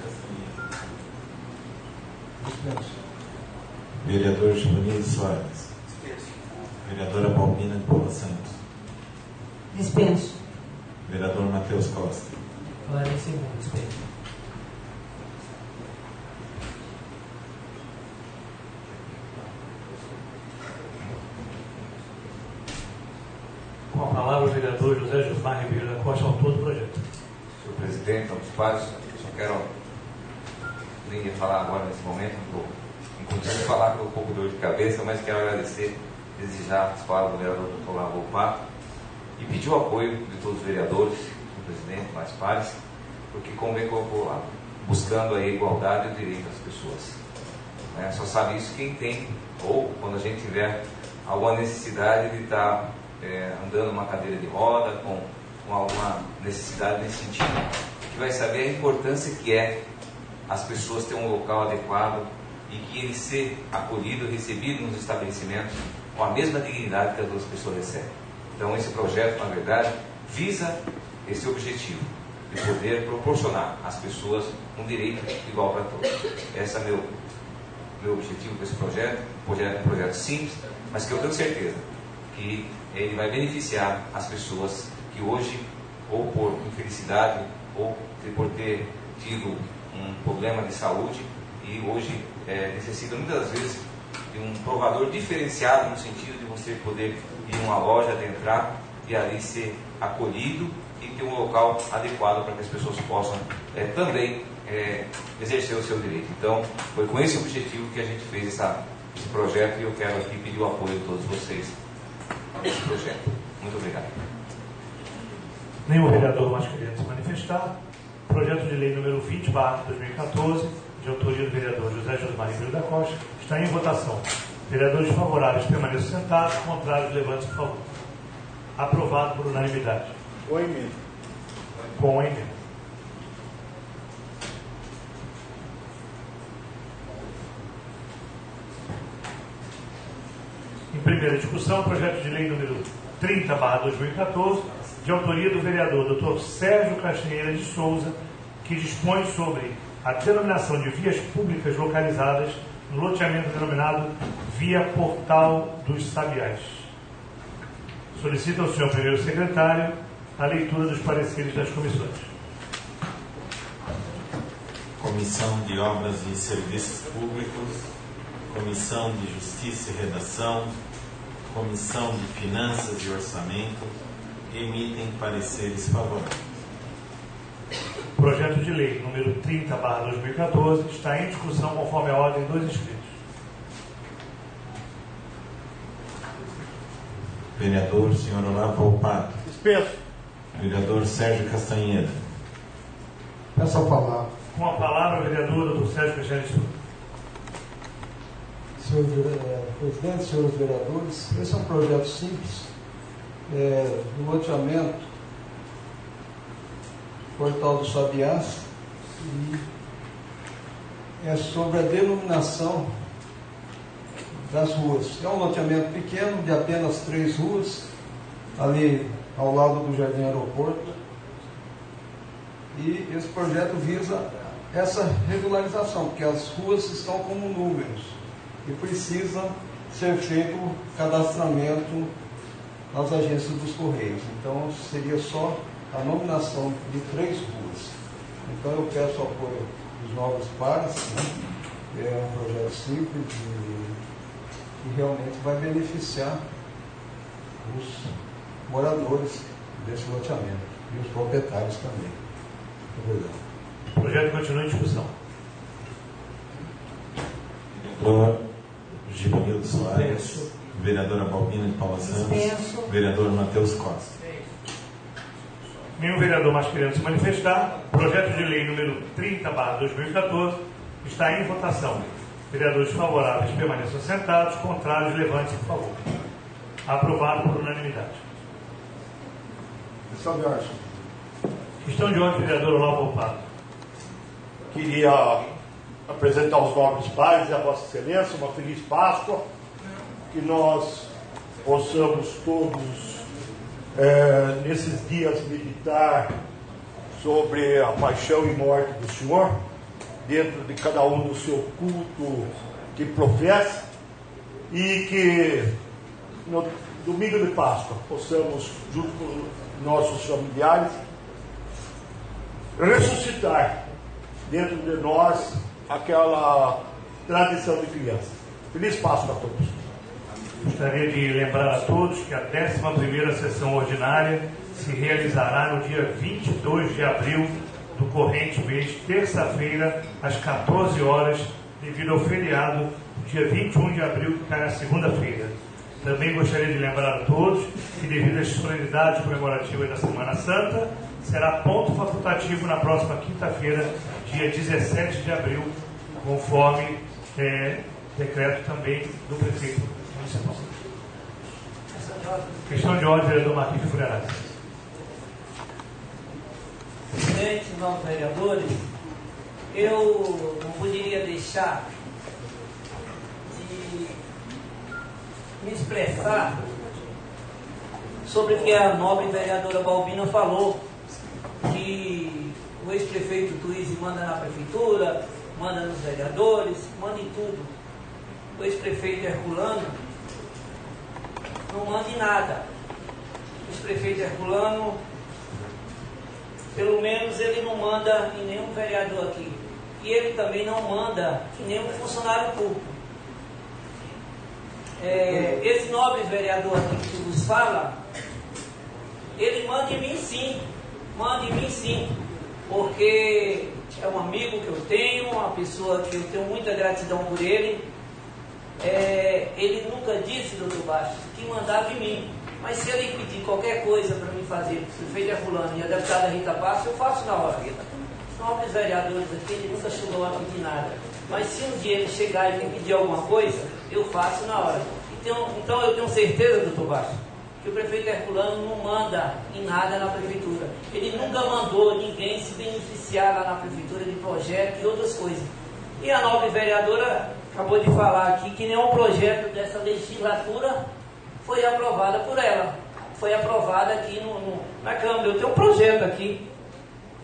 Castanheira. Vereador Giovanni Soares. Vereadora Balbina de Paula Santos. Dispenso. Vereador Matheus Costa. Falar em segundo, dispenso. Com a palavra o vereador José Josimar Ribeiro da Costa, autor do projeto. Senhor presidente, aos pares, só quero nem falar agora nesse momento, inclusive falar com um pouco de dor de cabeça, mas quero agradecer, desejar as palavras do vereador Dr. Olavo Volpato e pedir o apoio de todos os vereadores, do presidente, mais pares, porque como vem buscando a igualdade e o direito das pessoas. Só sabe isso quem tem, ou quando a gente tiver alguma necessidade de estar andando numa cadeira de roda, com alguma necessidade nesse sentido, que vai saber a importância que é as pessoas terem um local adequado e que ele ser acolhido, recebido nos estabelecimentos com a mesma dignidade que as outras pessoas recebem. Então esse projeto, na verdade, visa esse objetivo de poder proporcionar às pessoas um direito igual para todos. Esse é meu objetivo com esse projeto. Um projeto simples, mas que eu tenho certeza que ele vai beneficiar as pessoas que hoje, ou por infelicidade, ou por ter tido um problema de saúde, e hoje necessitam muitas das vezes de um provador diferenciado, no sentido de você poder ir numa loja, adentrar e ali ser acolhido e ter um local adequado para que as pessoas possam também exercer o seu direito. Então, foi com esse objetivo que a gente fez esse projeto, e eu quero aqui pedir o apoio de todos vocês nesse projeto. Muito obrigado. Nenhum vereador mais querendo se manifestar. Projeto de lei número 20/2014, de autoria do vereador José Josmar Ribeiro da Costa, está em votação. Vereadores favoráveis permaneçam sentados, contrários levantem-se, por favor. Aprovado por unanimidade. Com a emenda. Com a emenda. Em primeira discussão, projeto de lei número 30/2014, de autoria do vereador Dr. Sérgio Castanheira de Souza, que dispõe sobre a denominação de vias públicas localizadas no loteamento denominado Via Portal dos Sabiás. Solicito ao senhor primeiro secretário a leitura dos pareceres das comissões. Comissão de Obras e Serviços Públicos, Comissão de Justiça e Redação, Comissão de Finanças e Orçamento, emitem pareceres favoráveis. Projeto de lei número 30/2014 está em discussão conforme a ordem dos inscritos. Vereador Sr. Olavo Volpato. Dispenso. Vereador Sérgio Castanheira. Peço a palavra. Com a palavra, o vereador Dr. Sérgio Castanheira de Souza. Senhor presidente, senhores vereadores, esse é um projeto simples do loteamento Portal do Sabiás e é sobre a denominação das ruas. É um loteamento pequeno de apenas 3 ruas, ali ao lado do Jardim Aeroporto, e esse projeto visa essa regularização, porque as ruas estão como números e precisa ser feito o cadastramento nas agências dos Correios. Então, seria só a nominação de 3 ruas. Então, eu peço o apoio dos novos pares, né? É um projeto simples e realmente vai beneficiar os moradores desse loteamento e os proprietários também. Obrigado. O projeto continua em discussão. Vereador Givanildo Soares. Vereadora Balbina de Paula Santos. Vereador Matheus Costa. Nenhum vereador mais querendo se manifestar. Projeto de lei número 30/2014 está em votação. Vereadores favoráveis permaneçam sentados, contrários levantem-se, por favor. Aprovado por unanimidade. Questão de ordem, vereador Olavo Volpato. Queria apresentar aos nobres pais e a Vossa Excelência uma feliz Páscoa, que nós possamos todos, nesses dias, meditar sobre a paixão e morte do Senhor, dentro de cada um do seu culto que professa, e que no domingo de Páscoa possamos, junto com nossos familiares, ressuscitar dentro de nós aquela tradição de criança. Feliz Páscoa a todos. Gostaria de lembrar a todos que a 11ª sessão ordinária se realizará no dia 22 de abril do corrente mês, terça-feira, às 14 horas, devido ao feriado, dia 21 de abril, que cai na segunda-feira. Também gostaria de lembrar a todos que, devido às solenidades comemorativas da Semana Santa, será ponto facultativo na próxima quinta-feira, dia 17 de abril, conforme decreto também do prefeito municipal. Questão de ordem, vereador Marquinhos Funerales. Presidente, novos vereadores, eu não poderia deixar de me expressar sobre o que a nobre vereadora Balbina falou, que o ex-prefeito Tuísio manda na prefeitura, manda nos vereadores, manda em tudo. O ex-prefeito Herculano não manda em nada. O ex-prefeito Herculano, pelo menos ele não manda em nenhum vereador aqui. E ele também não manda em nenhum funcionário público. Esse nobre vereador aqui que vos fala, ele manda em mim sim. Manda em mim sim. Porque é um amigo que eu tenho, uma pessoa que eu tenho muita gratidão por ele. Ele nunca disse, doutor Bastos, que mandava em mim. Mas se ele pedir qualquer coisa para mim de fazer, o prefeito é fulano e a deputada Rita Bastos, eu faço na hora. Os nobres vereadores aqui, ele nunca chegou a pedir nada. Mas se um dia ele chegar e me pedir alguma coisa, eu faço na hora. Então eu tenho certeza, doutor Bastos, que o prefeito Herculano não manda em nada na prefeitura. Ele nunca mandou ninguém se beneficiar lá na prefeitura de projeto e outras coisas. E a nobre vereadora acabou de falar aqui que nenhum projeto dessa legislatura foi aprovada por ela. Foi aprovada aqui na Câmara. Eu tenho um projeto aqui,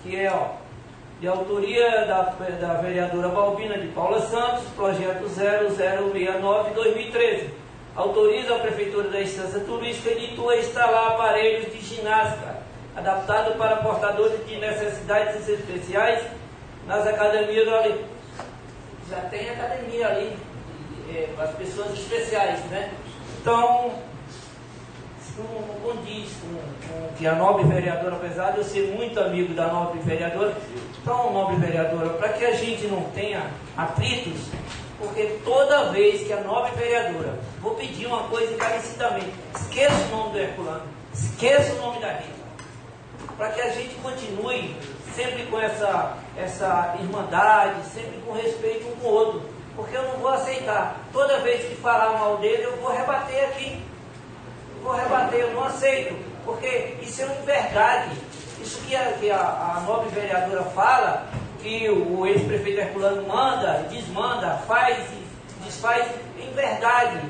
que é de autoria da vereadora Balbina de Paula Santos, projeto 0069-2013. Autoriza a Prefeitura da Instância Turística de Itu a instalar aparelhos de ginástica adaptados para portadores de necessidades especiais nas academias ali. Já tem academia ali para as pessoas especiais, né? Então, não condiz com que a nobre vereadora, apesar de eu ser muito amigo da nobre vereadora, então, nobre vereadora, para que a gente não tenha atritos, porque toda vez que a nobre vereadora vou pedir uma coisa encarecidamente, esqueça o nome do Herculano, esqueça o nome da Rita, para que a gente continue sempre com essa irmandade, sempre com respeito um com o outro, porque eu não vou aceitar. Toda vez que falar mal dele, eu vou rebater aqui. Eu não aceito, porque isso é uma inverdade. Isso que a nobre vereadora fala, que o ex-prefeito Herculano manda, desmanda, faz e desfaz, é inverdade.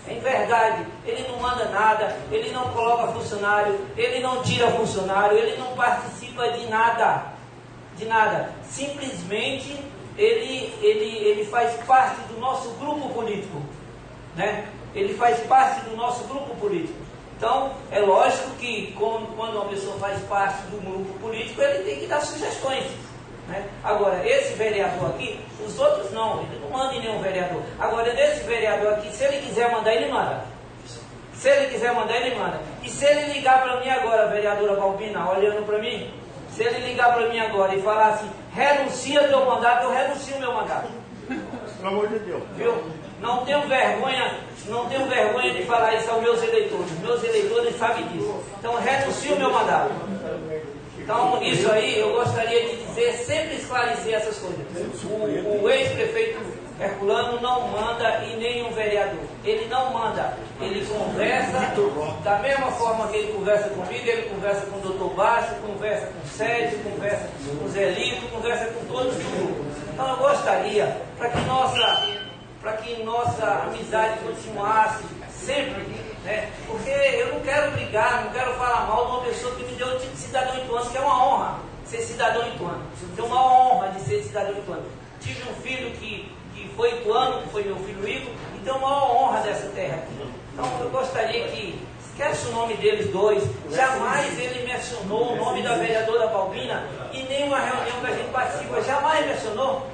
É inverdade. Ele não manda nada, ele não coloca funcionário, ele não tira funcionário, ele não participa de nada. De nada. Simplesmente ele faz parte do nosso grupo político, né? Ele faz parte do nosso grupo político. Então, é lógico que quando uma pessoa faz parte do grupo político, ele tem que dar sugestões, né? Agora, esse vereador aqui, os outros não, ele não manda em nenhum vereador. Agora, nesse vereador aqui, se ele quiser mandar, ele manda. Se ele quiser mandar, ele manda. E se ele ligar para mim agora, a vereadora Balbina, olhando para mim, se ele ligar para mim agora e falar assim, renuncia ao teu mandato, eu renuncio o meu mandato. Pelo amor de Deus. Viu? Não tenho vergonha de falar isso aos meus eleitores. Meus eleitores sabem disso. Então, renuncio o meu mandato. Então, isso aí, eu gostaria de dizer, sempre esclarecer essas coisas. O ex-prefeito Herculano não manda em nenhum vereador. Ele não manda. Ele conversa da mesma forma que ele conversa comigo, ele conversa com o doutor Baixo, conversa com o Sérgio, conversa com o Zé Lito, conversa com todos do grupo. Então, eu gostaria, para que nossa amizade continuasse sempre, né? Porque eu não quero brigar, não quero falar mal de uma pessoa que me deu o título de cidadão ituano, que é uma honra ser cidadão ituano. Tenho uma honra de ser cidadão ituano. Tive um filho que foi ituano, que foi meu filho Igor, e tenho uma honra dessa terra aqui. Então eu gostaria que, esquece o nome deles dois, jamais ele mencionou o nome da vereadora Balbina em nenhuma reunião que a gente participa, jamais mencionou.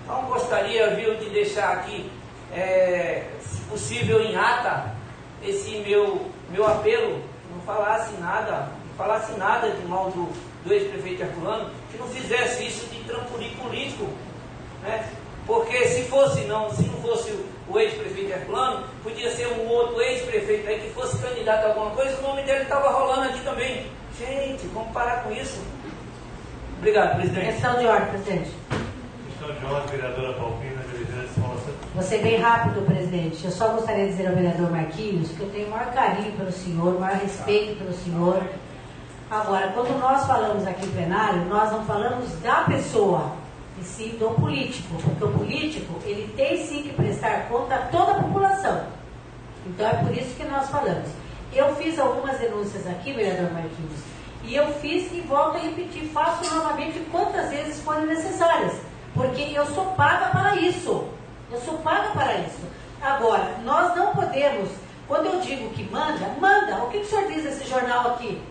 Então gostaria, viu, de deixar aqui, se possível em ata, esse meu apelo, não falasse nada de mal do ex-prefeito Herculano, que não fizesse isso de trampolim político, né? Porque se não fosse o ex-prefeito Herculano, podia ser um outro ex-prefeito aí que fosse candidato a alguma coisa, o nome dele estava rolando aqui também. Gente, vamos parar com isso. Obrigado, presidente. Questão de ordem, presidente. De ordem, vereadora Balbina, vereadora Paula Santos. Vou ser bem rápido, presidente. Eu só gostaria de dizer ao vereador Marquinhos que eu tenho o maior carinho pelo senhor, o maior respeito pelo senhor. Agora, quando nós falamos aqui em plenário, nós não falamos da pessoa, e sim do político, porque o político, ele tem sim que prestar conta a toda a população. Então é por isso que nós falamos. Eu fiz algumas denúncias aqui, vereador Marquinhos, e eu fiz e volto a repetir, faço novamente quantas vezes forem necessárias, porque eu sou paga para isso. Eu sou paga para isso. Agora, nós não podemos, quando eu digo que manda. O que o senhor diz desse jornal aqui?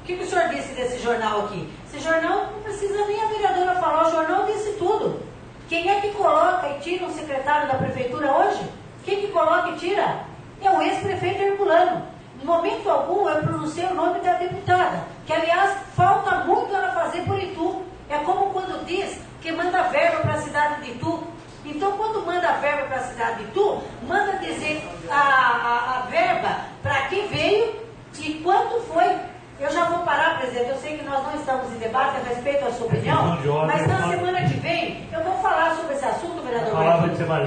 O que o senhor disse desse jornal aqui? Esse jornal não precisa nem a vereadora falar, o jornal disse tudo. Quem é que coloca e tira um secretário da prefeitura hoje? Quem que coloca e tira? É o ex-prefeito Herculano. Em momento algum eu pronunciei o nome da deputada, que aliás falta muito ela fazer por Itu. É como quando diz que manda verba para a cidade de Itu. Então, quando manda verba para a cidade de Itu, manda dizer a verba para quem veio e quanto foi Eu já vou parar, presidente. Eu sei que nós não estamos em debate a respeito da sua opinião, mas na semana que vem eu vou falar sobre esse assunto, vereador.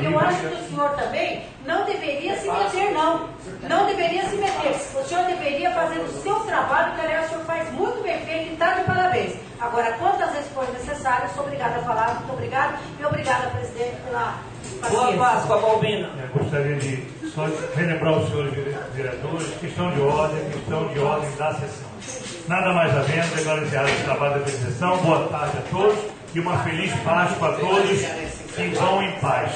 Eu acho que o senhor também não deveria se meter, não. Não deveria se meter. O senhor deveria fazer o seu trabalho, que aliás o senhor faz muito bem feito e está de parabéns. Agora, quantas vezes for necessário, sou obrigada a falar. Muito obrigada. E obrigada, presidente, pela paciência. Boa Páscoa, Balbina. Gostaria de só relembrar os senhores vereadores, questão de ordem da sessão. Nada mais havendo, agora encerrado o trabalho da sessão. Boa tarde a todos e uma feliz Páscoa a todos que vão em paz.